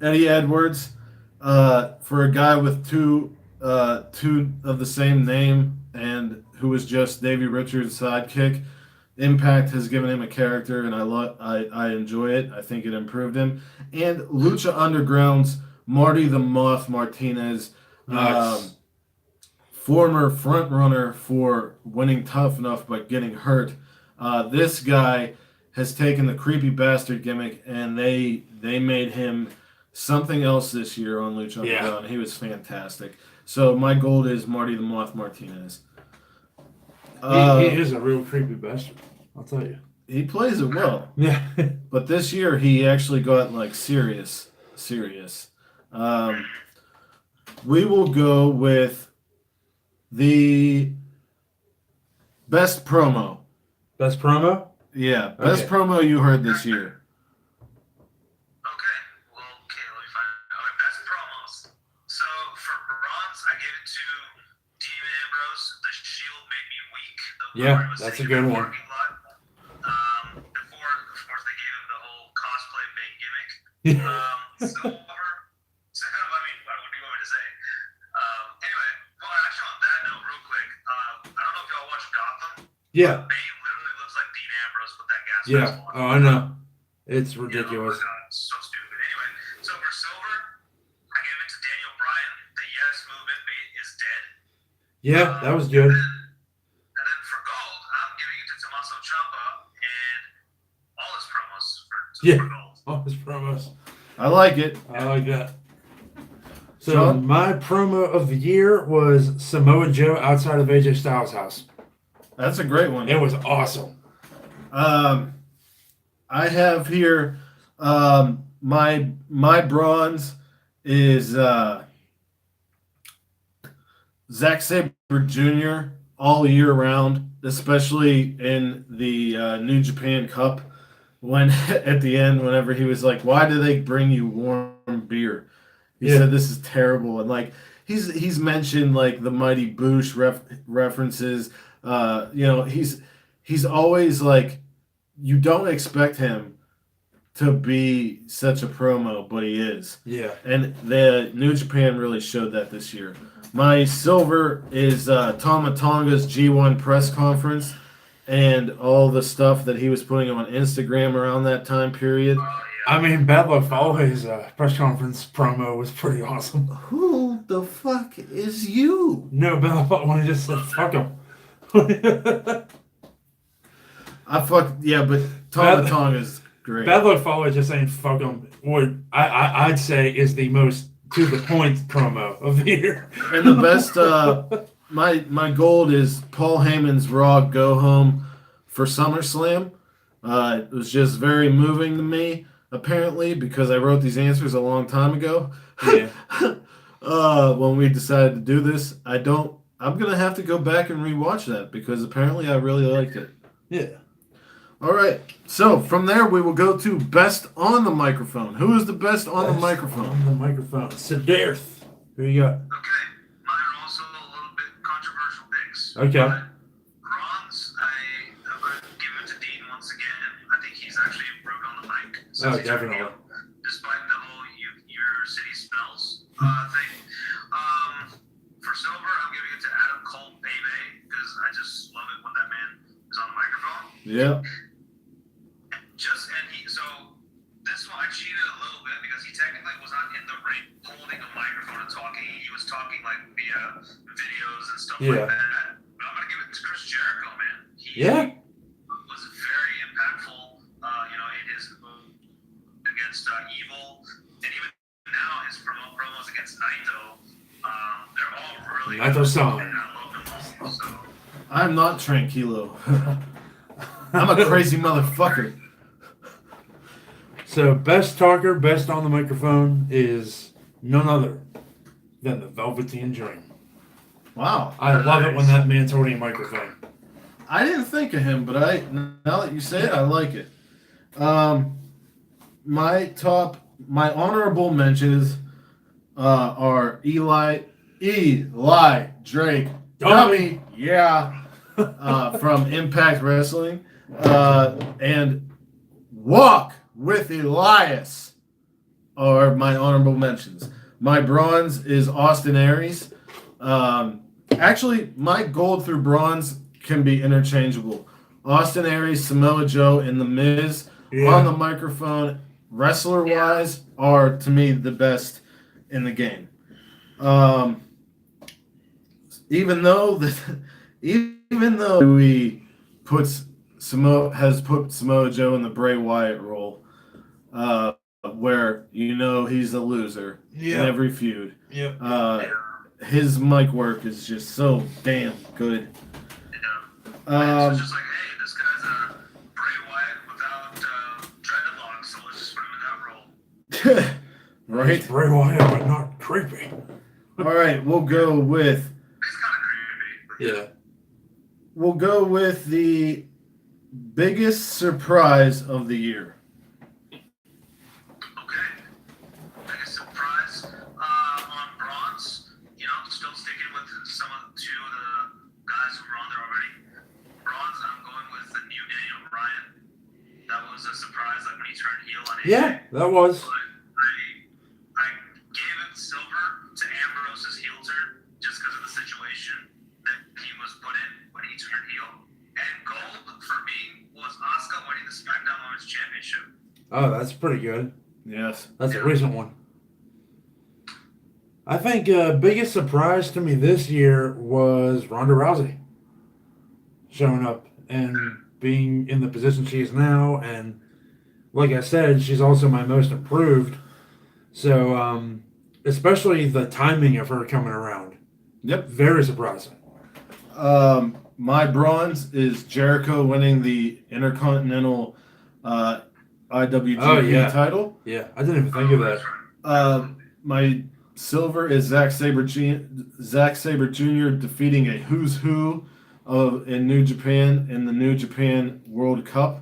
Eddie Edwards, for a guy with two of the same name and who was just Davey Richards' sidekick, Impact has given him a character, and I enjoy it. I think it improved him. And Lucha Underground's Marty the Moth Martinez, Nice. former front runner for winning Tough Enough but getting hurt. This guy has taken the creepy bastard gimmick, and they made him something else this year on Lucha Underground. He was fantastic. So my goal is Marty the Moth Martinez. He is a real creepy bastard. I'll tell you. He plays it well, Yeah. but this year he actually got like serious. we will go with the best promo. Best promo? Yeah, best Okay. promo you heard this year. Okay, well, okay, let me find. Okay, best promos. So for bronze, I gave it to Dean Ambrose. The Shield made me weak. Yeah, where he was that's a sitting good in the one. parking lot. Before, of course, they gave him the whole cosplay bait gimmick. Silver. So, I mean, what do you want me to say? Anyway, well, actually, on that note, real quick, I don't know if y'all watch Gotham. Yeah. Bane literally looks like Dean Ambrose with that gas Yeah. mask on. Oh, I know. It's You know, ridiculous. oh my God, it's so stupid. Anyway, so for silver, I gave it to Daniel Bryan. The Yes Movement is dead. Yeah, that was good. And then for gold, I'm giving it to Tommaso Ciampa and all his promos Yeah. for gold. All his promos. I like it. I like that. So Sean? my promo of the year was Samoa Joe outside of AJ Styles' house. That's a great one. It was awesome. I have here my bronze is Zack Sabre Jr. all year round, especially in the New Japan Cup. When at the end, whenever he was like, "Why do they bring you warm beer?" He Yeah. said, "This is terrible," and like he's mentioned like the Mighty Boosh references. He's always like, you don't expect him to be such a promo, but he is. Yeah. And the New Japan really showed that this year. My silver is Tama Tonga's G1 press conference and all the stuff that he was putting on Instagram around that time period. I mean, Bad Luck Falloway's press conference promo was pretty awesome. Who the fuck is you? No, Bad Luck Falloway just said, fuck him. But Tama Bad- Tonga's great. Bad Luck Falloway just saying, fuck him, would I'd say is the most to the point promo of the year. And the best, my gold is Paul Heyman's Raw Go Home for SummerSlam. It was just very moving to me, apparently, because I wrote these answers a long time ago. Yeah. When we decided to do this, I'm gonna have to go back and rewatch that because apparently I really liked it. Yeah. All right, so from there we will go to best on the microphone. Who is the best on the microphone? On the microphone. Siddharth. Who you got? Okay, mine are also a little bit controversial picks. Okay. But bronze, I'm going to give it to Dean once again. I think he's actually improved on the mic. Oh, He's definitely. heel, despite the whole your city smells thing. For silver, I'm giving it to Adam Cole Baby because I just love it when that man is on the microphone. Yeah. So this one I cheated a little bit because he technically was not in the ring holding a microphone and talking. He was talking like via videos and stuff Yeah. like that. But I'm gonna give it to Chris Jericho, man. He Yeah. was very impactful, in his move against Evil, and even now his promos against Naito. They're all really Naito-san. good, and I love them all. So I'm not Tranquilo. I'm a crazy motherfucker. So, best talker, best on the microphone is none other than the Velveteen Dream. Wow. I love it when that man's holding a microphone. I didn't think of him, but now that you say it, I like it. My honorable mentions are Eli Drake, Dummy, yeah, from Impact Wrestling, and Walk with Elias are my honorable mentions. My bronze is Austin Aries. Actually, my gold through bronze can be interchangeable. Austin Aries, Samoa Joe, and The Miz on the microphone, wrestler-wise, are to me the best in the game. Even though he has put Samoa Joe in the Bray Wyatt role, where he's a loser in every feud. Yeah. His mic work is just so damn good. it's just like, hey, this guy's a Bray Wyatt without dreadlocks, so let's just put him in that role. Right? Bray Wyatt, but not creepy. All right, we'll go with It's kind of creepy. Yeah. the biggest surprise of the year. Okay. Biggest surprise on bronze. Still sticking with two of the guys who were on there already. Bronze, I'm going with the new Daniel Bryan. That was a surprise, like when he turned heel on AJ. Yeah, that was. But I gave it silver to Ambrose's heel turn just because of the situation that he was put in when he turned heel. And gold for me was Asuka winning the SmackDown Women's Championship. Oh, that's pretty good. Yes. That's a recent one. I think biggest surprise to me this year was Ronda Rousey showing up and being in the position she is now. And like I said, she's also my most improved. So, especially the timing of her coming around. Yep. Very surprising. My bronze is Jericho winning the Intercontinental IWGP title. Yeah, I didn't even think of that. My silver is Zack Sabre Jr. defeating a who's who in New Japan in the New Japan World Cup.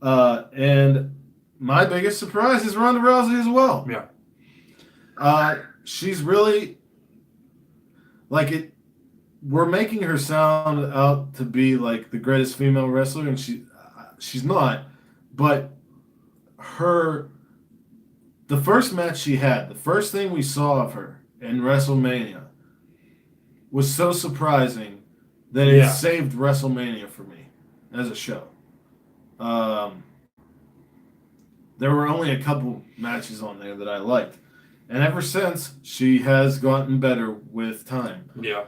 And my biggest surprise is Ronda Rousey as well. Yeah. She's really like it. We're making her sound out to be like the greatest female wrestler, and she's not. But the first match she had, the first thing we saw of her in WrestleMania was so surprising that it saved WrestleMania for me as a show. There were only a couple matches on there that I liked. And ever since, she has gotten better with time. Yeah.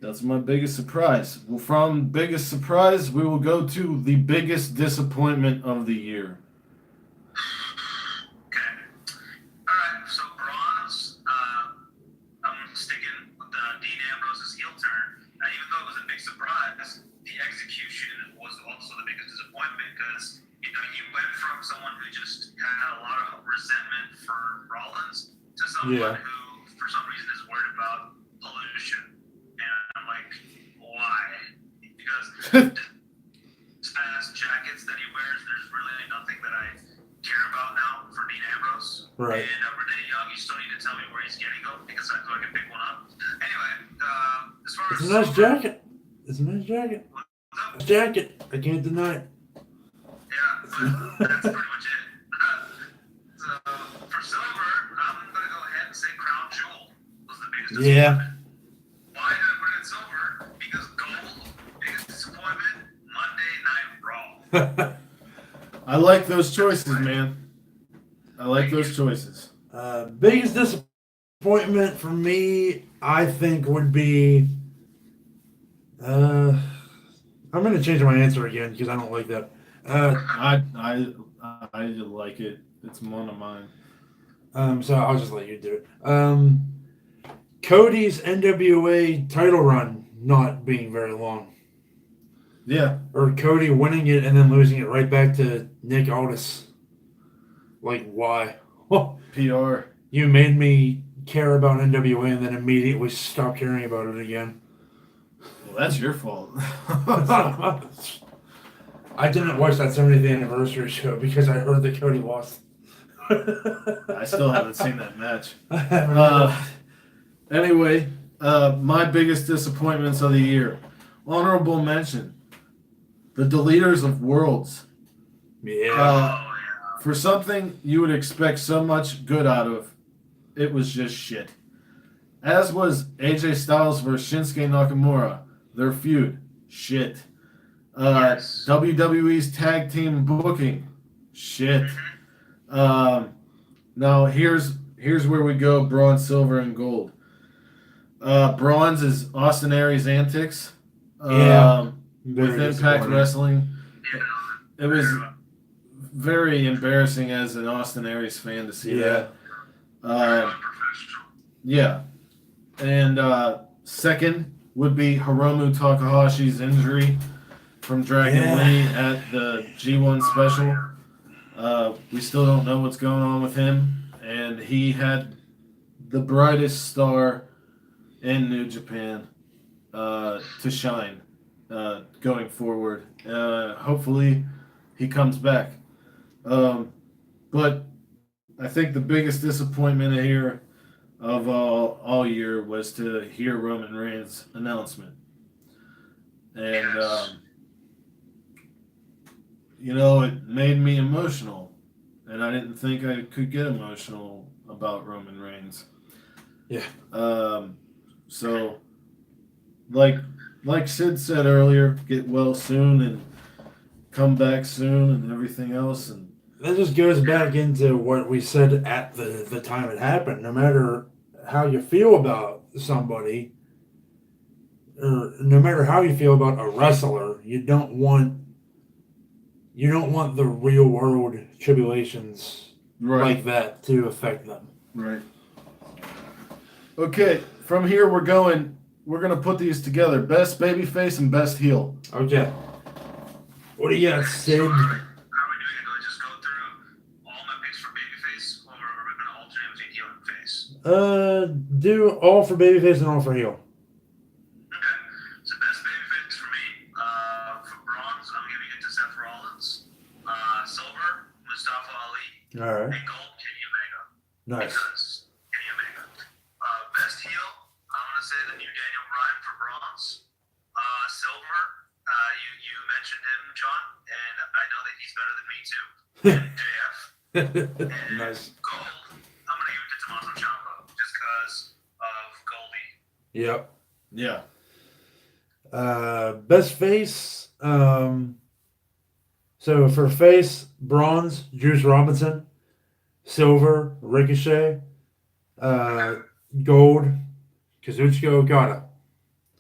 That's my biggest surprise. Well, from biggest surprise, we will go to the biggest disappointment of the year. Okay. All right. So bronze, I'm sticking with Dean Ambrose's heel turn. And even though it was a big surprise, the execution was also the biggest disappointment because you went from someone who just had a lot of resentment for Rollins to someone who, for some reason, is worried about pollution. And I'm like, why? Because as jackets that he wears, there's really nothing that I care about now for Dean Ambrose. Right. And Renee Young, you still need to tell me where he's getting them because I feel I can pick one up. Anyway, as far It's as a nice silver, jacket. It's a nice jacket. what's up? Jacket. I can't deny it. Yeah, but that's pretty much it. So for silver, I'm gonna go ahead and say Crown Jewel was the biggest disappointment. Why did I put it in silver? Because gold, biggest disappointment, Monday Night Raw. I like those choices, man. I like those choices. Biggest disappointment for me, I think, would be. I'm going to change my answer again because I don't like that. I like it. It's one of mine. So I'll just let you do it. Cody's NWA title run not being very long. Yeah. Or Cody winning it and then losing it right back to Nick Aldis. Like, why? PR. You made me care about NWA and then immediately stop caring about it again. Well, that's your fault. I didn't watch that 70th anniversary show because I heard that Cody lost. I still haven't seen that match. I haven't Anyway, my biggest disappointments of the year. Honorable mention. The Deleters of Worlds. yeah. For something you would expect so much good out of, it was just shit. As was AJ Styles versus Shinsuke Nakamura. Their feud. Shit. Yes. WWE's tag team booking. Shit. Now here's where we go bronze, silver, and gold. Bronze is Austin Aries' antics. With Very Impact disappointing. Wrestling. It was very embarrassing as an Austin Aries fan to see that. Unprofessional. Yeah. And second would be Hiromu Takahashi's injury from Dragon Lee at the G1 special. We still don't know what's going on with him. and he had the brightest star in New Japan to shine going forward. Hopefully, he comes back. But I think the biggest disappointment here of all year was to hear Roman Reigns' announcement. And, it made me emotional. And I didn't think I could get emotional about Roman Reigns. Yeah. So, like Sid said earlier, get well soon and come back soon and everything else. And that just goes back into what we said at the time it happened. No matter how you feel about somebody, or no matter how you feel about a wrestler, you don't want the real world tribulations like that to affect them. Right. Okay, from here we're gonna put these together. Best babyface and best heel. Okay. What do you got, Sid? How are we doing it? Do I just go through all my picks for babyface, or are we going to alternate between heel and face? Do all for babyface and all for heel. Okay. So best babyface for me, for bronze, I'm giving it to Seth Rollins. Silver, Mustafa Ali. All right. And gold, Kenny Omega. Nice. Because Kenny Omega. Best heel, I'm going to say the new Daniel Bryan for bronze. Silver, you mentioned him, John, and I know that he's better than me too. And JF. And Nice. gold, I'm going to give it to Tommaso Ciampa just because of Goldie. Yep. Yeah. Best face. So for face, bronze, Juice Robinson. Silver, Ricochet. Gold, Kazuchika Okada.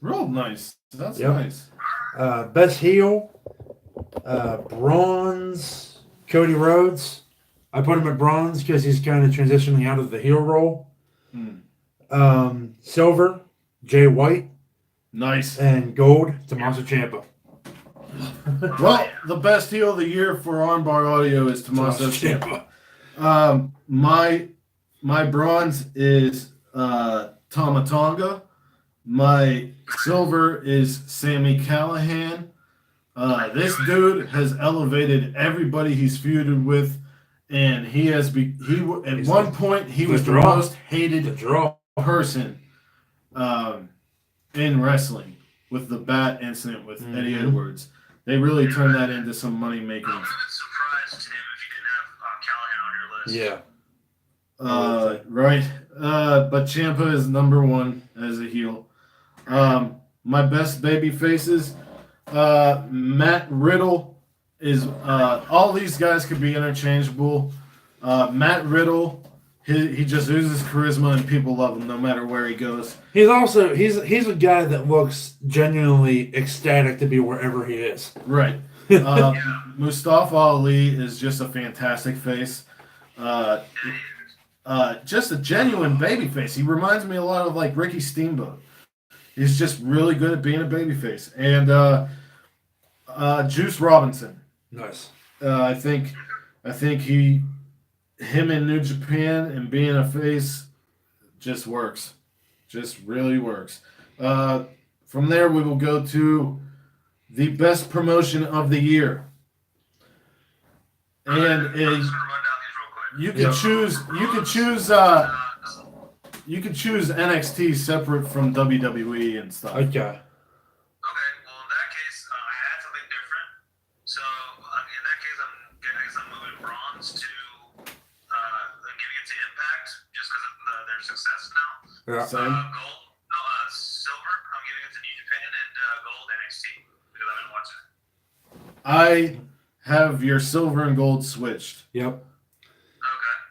Real nice. That's Yep. nice. Best heel, bronze, Cody Rhodes. I put him at bronze because he's kind of transitioning out of the heel role. Silver, Jay White. Nice. And gold, Tommaso Ciampa. Well, the best heel of the year for Armbar Audio is Tommaso Ciampa. My bronze is Tama Tonga. My silver is Sami Callihan. This dude has elevated everybody he's feuded with, and at one point he was the most hated person in wrestling with the bat incident with Eddie Edwards. They really turned that into some money making. I would have been surprised, Tim, if you didn't have Callahan on your list. Yeah. Right. But Ciampa is number one as a heel. My best baby faces, Matt Riddle is, all these guys could be interchangeable. Matt Riddle, he just oozes charisma and people love him no matter where he goes. He's also he's a guy that looks genuinely ecstatic to be wherever he is. Right. Mustafa Ali is just a fantastic face. Just a genuine baby face. He reminds me a lot of like Ricky Steamboat. He's just really good at being a baby face. And Juice Robinson. Nice. I think him in New Japan and being a face just works. Just really works. From there, we will go to the best promotion of the year. And I'm just going to run down these real quick. you could choose NXT separate from WWE and stuff. Okay. Okay, well, in that case, I had something different. So, in that case, I'm moving bronze to giving it to Impact just because of their success now. Yeah. Same. Silver, I'm giving it to New Japan, and gold NXT because I've been watching it. I have your silver and gold switched. Yep.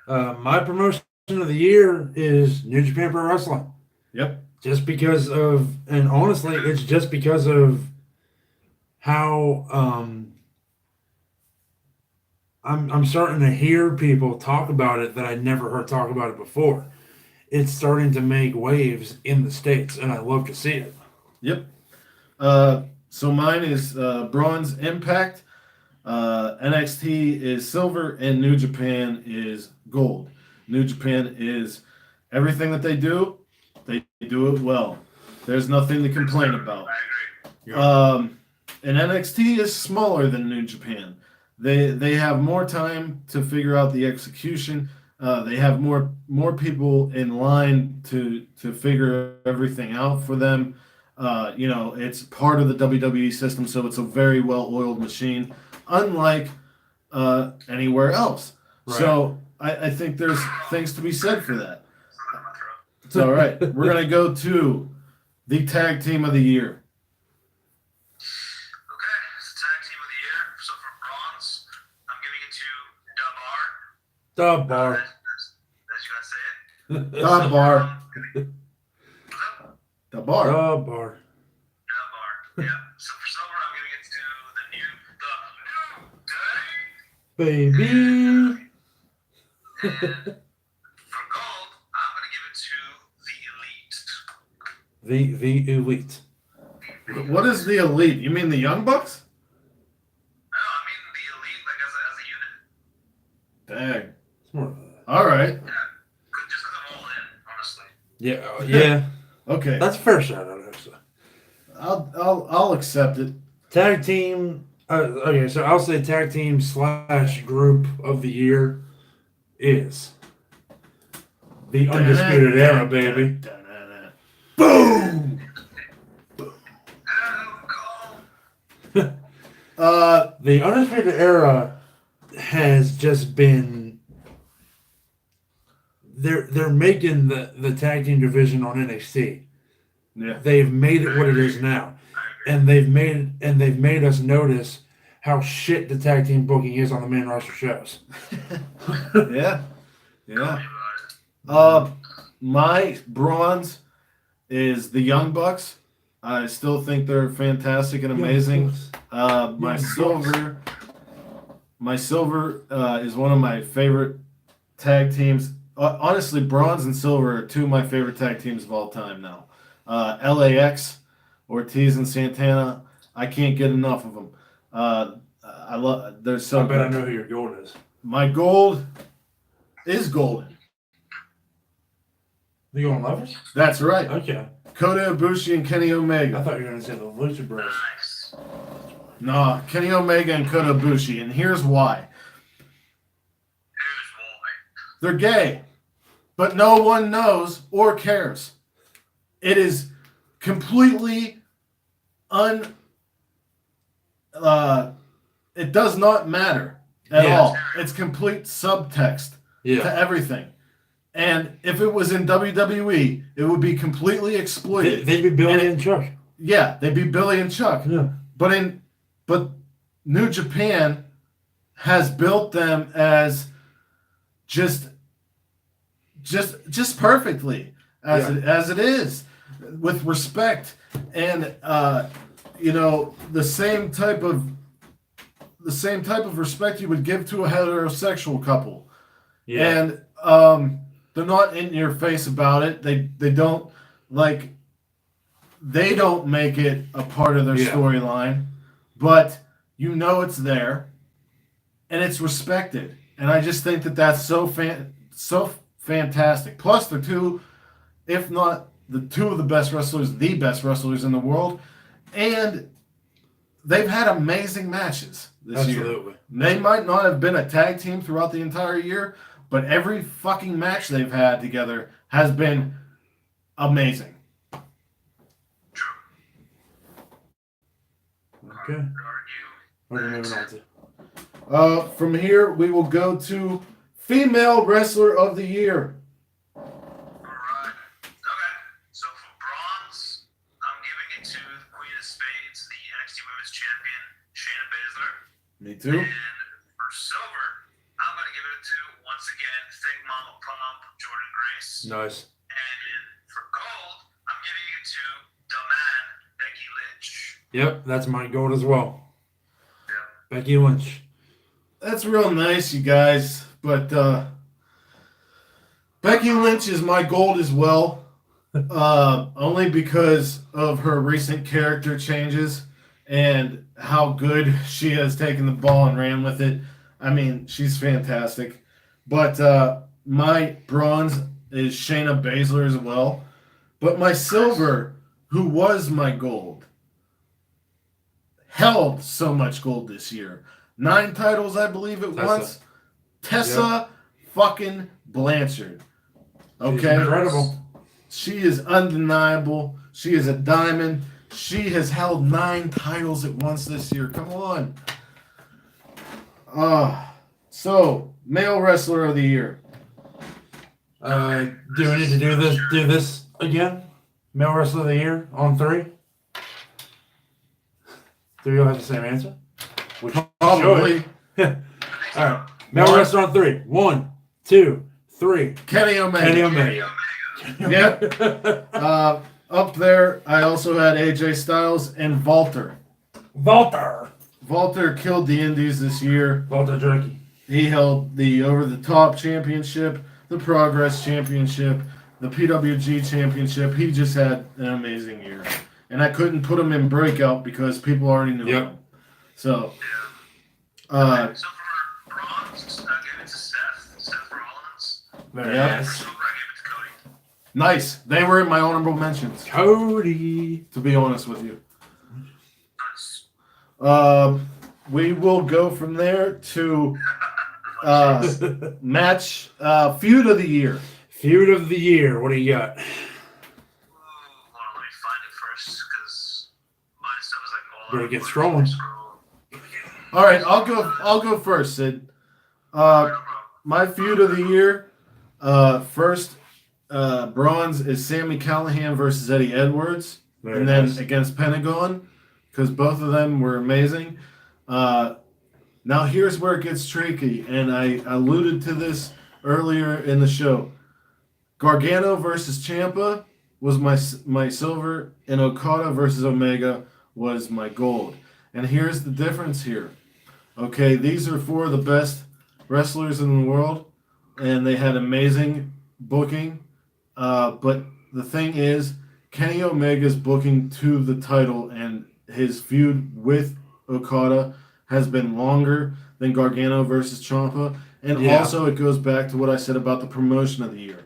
Okay. My promotion of the year is New Japan Pro Wrestling. Yep. Just because of, and honestly, it's just because of how I'm starting to hear people talk about it that I never heard talk about it before. It's starting to make waves in the States, and I love to see it. Yep. So mine is bronze Impact, NXT is silver, and New Japan is gold. New Japan is everything that they do it well. There's nothing to complain about. I agree. And NXT is smaller than New Japan. They have more time to figure out the execution. They have more people in line to figure everything out for them. It's part of the WWE system, so it's a very well-oiled machine, unlike anywhere else. Right. So I think there's things to be said for that. It's all right. We're going to go to the tag team of the year. Okay, it's the tag team of the year. So for bronze, I'm giving it to Dabar. The bar. As you gotta say it. The bar. The bar. The bar. Dabar. Yeah. So for silver, I'm giving it to the new day. Baby. And for gold, I'm gonna give it to the elite. The elite. What is the elite? You mean the Young Bucks? No, I mean the elite, like as a unit. Dang. It's more of a- All right. Just because I'm all in, honestly. Yeah. Okay. That's a fair shout out, actually. I'll accept it. Tag team. Okay, so I'll say tag team / group of the year is the Undisputed Era, baby. Boom! Oh, The Undisputed Era has just been. They're making the tag team division on NXT. Yeah. They've made it what it is now, and they've made us notice how shit the tag team booking is on the main roster shows. Yeah. Yeah. My bronze is the Young Bucks. I still think they're fantastic and amazing. My silver is one of my favorite tag teams. Honestly, bronze and silver are two of my favorite tag teams of all time now. LAX, Ortiz and Santana. I can't get enough of them. I love. They're so I bet I good. know who your gold is. My gold is golden. The Golden Lovers? That's right. Okay. Kota Ibushi and Kenny I Omega. thought you were going to say the Lucha Bros. nice. No, Kenny Omega and Kota Ibushi, and here's why. Here's why. They're gay, but no one knows or cares. It is completely it does not matter at Yeah. all. It's complete subtext to Yeah. everything. And if it was in WWE, it would be completely exploited. They'd be Billy and Chuck. Yeah, they'd be Billy and Chuck. Yeah. But New Japan has built them as just perfectly as it is, with respect and the same type of respect you would give to a heterosexual couple. Yeah. And they're not in your face about it. They don't make it a part of their Yeah. storyline, but it's there and it's respected. And I just think that that's so fantastic. Plus, they're two, if not the two of the best wrestlers in the world, and they've had amazing matches this year. Absolutely. They might not have been a tag team throughout the entire year, but every fucking match they've had together has been amazing. Okay. What are we moving on to? From here, we will go to Female Wrestler of the Year. Alright. Okay. So for bronze, I'm giving it to the Queen of Spades, the NXT Women's Champion, Shayna Baszler. Me too. And for silver, I'm going to give it to, once again, Thick Mama Pump, Jordan Grace. Nice. And for gold, I'm giving it to the man, Becky Lynch. Yep, that's my gold as well. Yeah. Becky Lynch. That's real nice, you guys. But Becky Lynch is my gold as well. Only because of her recent character changes and how good she has taken the ball and ran with it. I mean, she's fantastic. But my bronze is Shayna Baszler as well. But my silver, who was my gold, held so much gold this year. 9 titles, I believe it was. Tessa fucking Blanchard. She's Okay? incredible. She is undeniable. She is a diamond. She has held 9 titles at once this year. Come on. So, male wrestler of the year. Do we need to do this again? Male wrestler of the year on 3? Do we all have the same answer? We Probably. should. All right. Male wrestler on 3. 1, 2, 3. Kenny Omega. Kenny Omega. Yep. Up there, I also had AJ Styles and Walter. Walter killed the Indies this year. Walter Jerky. He held the Over the Top Championship, the Progress Championship, the PWG Championship. He just had an amazing year. And I couldn't put him in Breakout because people already knew him. So, So for bronze, I gave it to Seth Rollins. Very Yep. For nice. silver, I gave it to Cody. nice. They were in my honorable mentions, Cody. to be honest with you. Nice. We will go from there to match feud of the year. Feud of the year. What do you got? Ooh, hold on, let me find it first, because my stuff is like all Better over get the scrolling. scroll. All right, I'll go first, Sid. No problem. My feud of the year, first bronze is Sami Callihan versus Eddie Edwards, Very and then nice. against Pentagon, because both of them were amazing. Now here's where it gets tricky, and I alluded to this earlier in the show. Gargano versus Ciampa was my silver, and Okada versus Omega was my gold. And here's the difference here. Okay, these are 4 of the best wrestlers in the world, and they had amazing booking. But the thing is, Kenny Omega's booking to the title and his feud with Okada has been longer than Gargano versus Ciampa. And Yeah. also it goes back to what I said about the promotion of the year.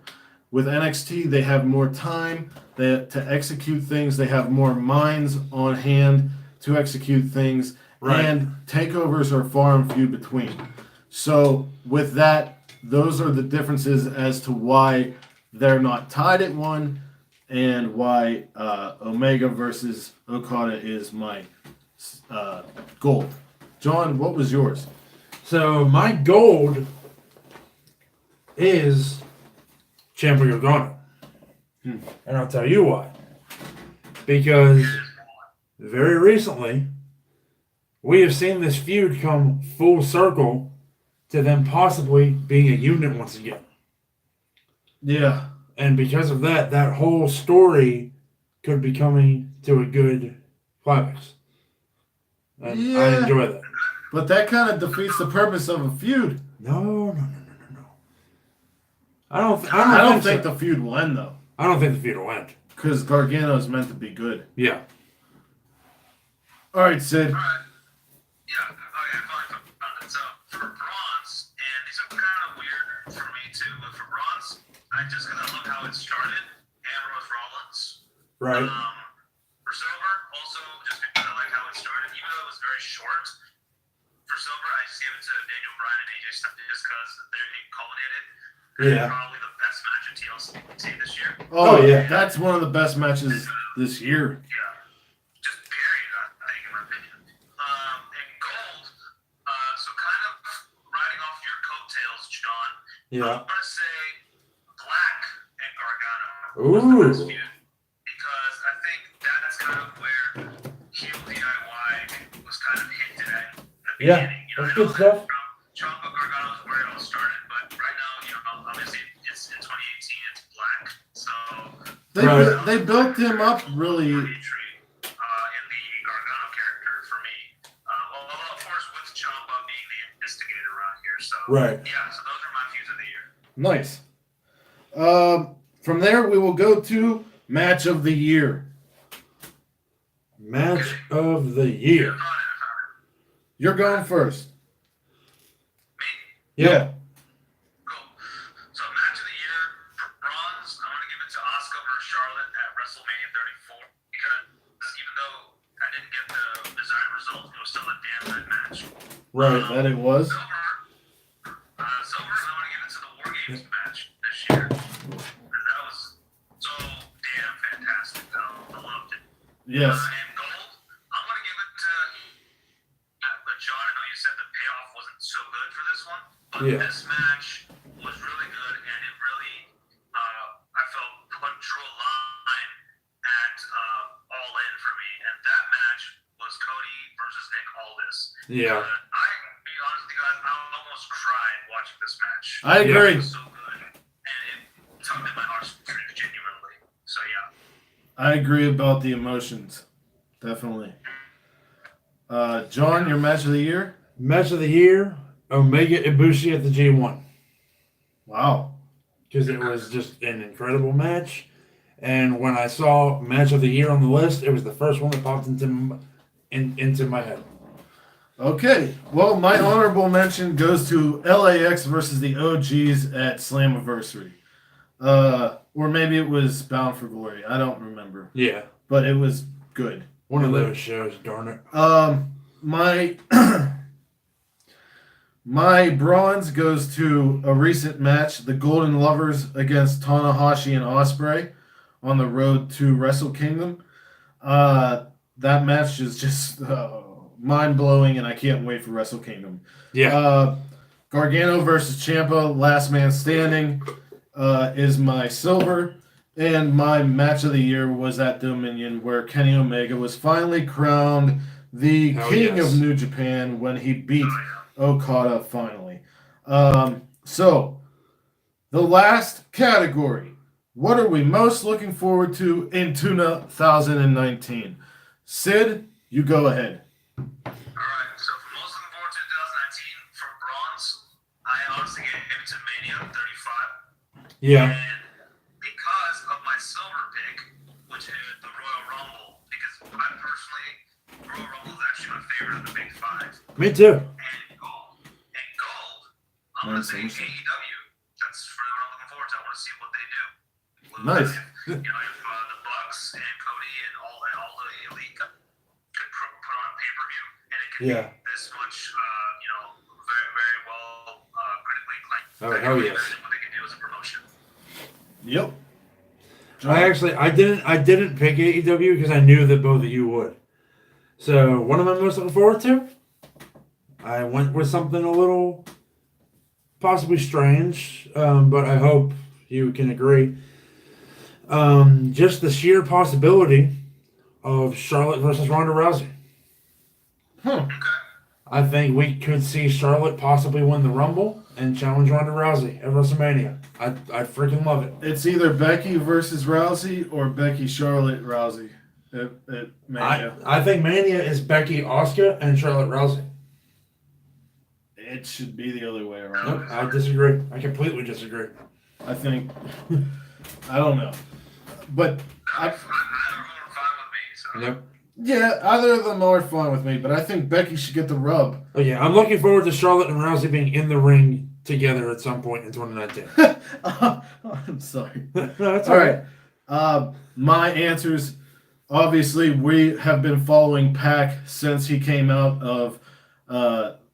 With NXT, they have more time to execute things. They have more minds on hand to execute things. Right. And takeovers are far and few between. So with that, those are the differences as to why they're not tied at 1 and why Omega versus Okada is my gold. John, what was yours? So my gold is Ciampa Gargano. And I'll tell you why. Because very recently, we have seen this feud come full circle to them possibly being a unit once again. Yeah. And because of that, that whole story could be coming to a good climax. And I Yeah. enjoy that. But that kind of defeats the purpose of a feud. No. I don't I don't think so. the feud will end, though. I don't think the feud will end. Because Gargano is meant to be good. Yeah. All right, Sid. All right. Yeah, okay, fine. So for bronze, and these are kind of weird for me too, but for bronze, I just kind of love how it started. Ambrose Rollins. Right. For silver, also just because I like how it started, even though it was very short. For silver, I just gave it to Daniel Bryan and AJ Styles just because it culminated. Yeah. Probably the best match at TLC this year. Oh, Oh, yeah. That's one of the best matches this year. Yeah. Just period, I think, in my opinion. And gold, so kind of riding off your coattails, John. Yeah. I'm going to say Black and Gargano Ooh. was the best feud. Because I think that's kind of where heel DIY was kind of hinted at in the Yeah, beginning. that's I good know stuff. Ciampa Gargano is where it all started, but right now, obviously it's in 2018, it's Black. So Right. They built him up really. entry in the Gargano character for me. Although, of course, with Ciampa being the instigator around here. So, Right. yeah, so those are my feuds of the year. Nice. From there, we will go to match of the year. Match of the year. Go on, You're going first. Me? Yeah. Cool. So for it because even though I didn't get the desired result, it was still a damn good match. Right. That it was. Silver, I want to give it to the War Games match this year. That was so damn fantastic. I loved it. Yes. And gold, I'm going to give it to but John, I know you said the payoff wasn't so good for this one, but Yeah. this match was really good, and it really, I felt, drew a line at All In for me, and that match was Cody versus Nick Aldis. Yeah. I can be honest with you guys, I almost cried watching this match. I agree. It was so good, and it tugged at my heartstrings genuinely. So yeah. I agree about the emotions. Definitely. John, your match of the year? Match of the year, Omega Ibushi at the G1. Wow. Because it was just an incredible match. And when I saw match of the year on the list, it was the first one that popped into my head. Okay. Well, my honorable mention goes to LAX versus the OGs at Slammiversary. Or maybe it was Bound for Glory. I don't remember. Yeah. But it was good. One of those shows, darn it. My my bronze goes to a recent match, the Golden Lovers against Tanahashi and Ospreay on the road to Wrestle Kingdom. That match is just mind blowing, and I can't wait for Wrestle Kingdom. Yeah. Gargano versus Ciampa, Last Man Standing, is my silver. And my match of the year was at Dominion, where Kenny Omega was finally crowned the Hell king yes. of New Japan when he beat Okada finally. So, the last category. What are we most looking forward to in 2019? Sid, you go ahead. Alright, so for most looking forward to 2019, for bronze, I honestly gave it to Mania 35. Yeah. And because of my silver pick, which is the Royal Rumble, because I personally, Royal Rumble is actually my favorite of the big five. Me too. And gold, I'm going to say AEW. That's really what I'm looking forward to. I want to see what they do. Nice. If the Bucks and Cody and all the elite could put on a pay-per-view, and it could Yeah. be this much, very, very well critically acclaimed. Oh, I can hell really yes. imagine what they could do as a promotion. Yep. I didn't pick AEW because I knew that both of you would. So what am I most looking forward to? I went with something a little possibly strange, but I hope you can agree. Just the sheer possibility of Charlotte versus Ronda Rousey. I think we could see Charlotte possibly win the Rumble and challenge Ronda Rousey at WrestleMania. I'd freaking love it. It's either Becky versus Rousey or Becky Charlotte Rousey at Mania. I think Mania is Becky, Asuka, and Charlotte Rousey. It should be the other way around. Nope, I disagree. I completely disagree. I think. I don't know. But Either of them are fine with me. So. Yep. yeah, either of them are fine with me, but I think Becky should get the rub. Oh yeah, I'm looking forward to Charlotte and Rousey being in the ring together at some point in 2019. I'm sorry. No, that's All right. My answers. Obviously, we have been following Pac since he came out of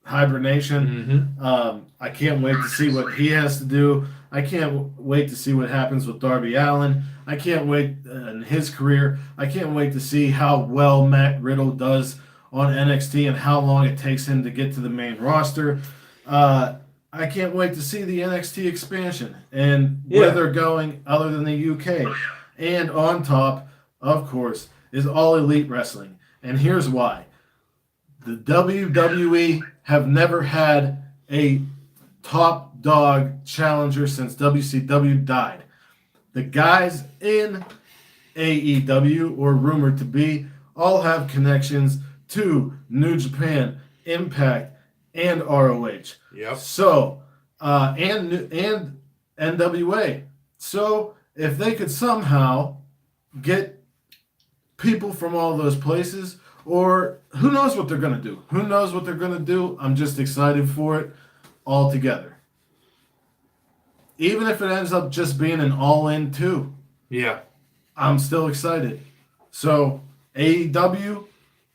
hibernation. Mm-hmm. I can't wait to see what he has to do. I can't wait to see what happens with Darby Allin. I can't wait in his career. I can't wait to see how well Matt Riddle does on NXT and how long it takes him to get to the main roster. I can't wait to see the NXT expansion and where they're going other than the UK. And on top, of course, is All Elite Wrestling. And here's why. The WWE have never had a top dog challenger since WCW died. The guys in AEW, or rumored to be, all have connections to New Japan, Impact, and ROH. Yep. So, and NWA. So, if they could somehow get people from all those places, or who knows what they're going to do? Who knows what they're going to do? I'm just excited for it all together. Even if it ends up just being an all-in 2, Yeah. I'm still excited. So AEW,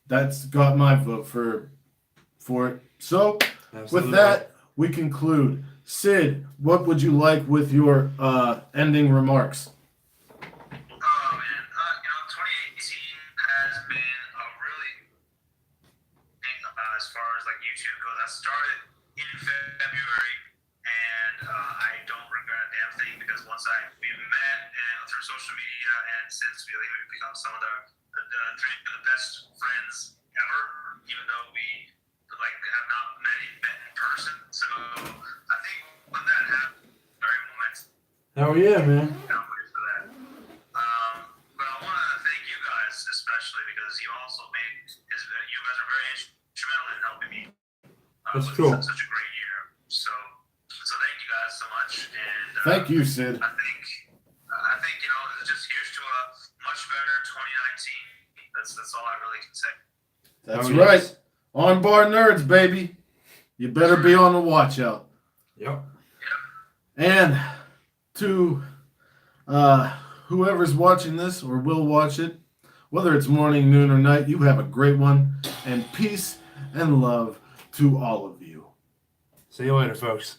that's got my vote for it. So Absolutely. with that, we conclude. Sid, what would you like with your ending remarks? Oh man, 2018 has been a really as far as like YouTube goes. I started in February, and I don't regret a damn thing because once we met and through social media, and since we've become some of the three of the best friends ever, even though we like have not met in person. So I think when that happened, very momentous. Hell yeah, man. Can't wait for that. But I want to thank you guys especially because you also you guys are very instrumental in helping me. That's with cool. Such a great year. So thank you guys so much. And Thank you, Sid. I think just here's to a much better 2019. That's all I really can say. That's Oh, right. yes. On bar nerds, baby. You better be on the watch out. Yep. And to whoever's watching this or will watch it, whether it's morning, noon, or night, you have a great one. And peace and love to all of you. See you later, folks.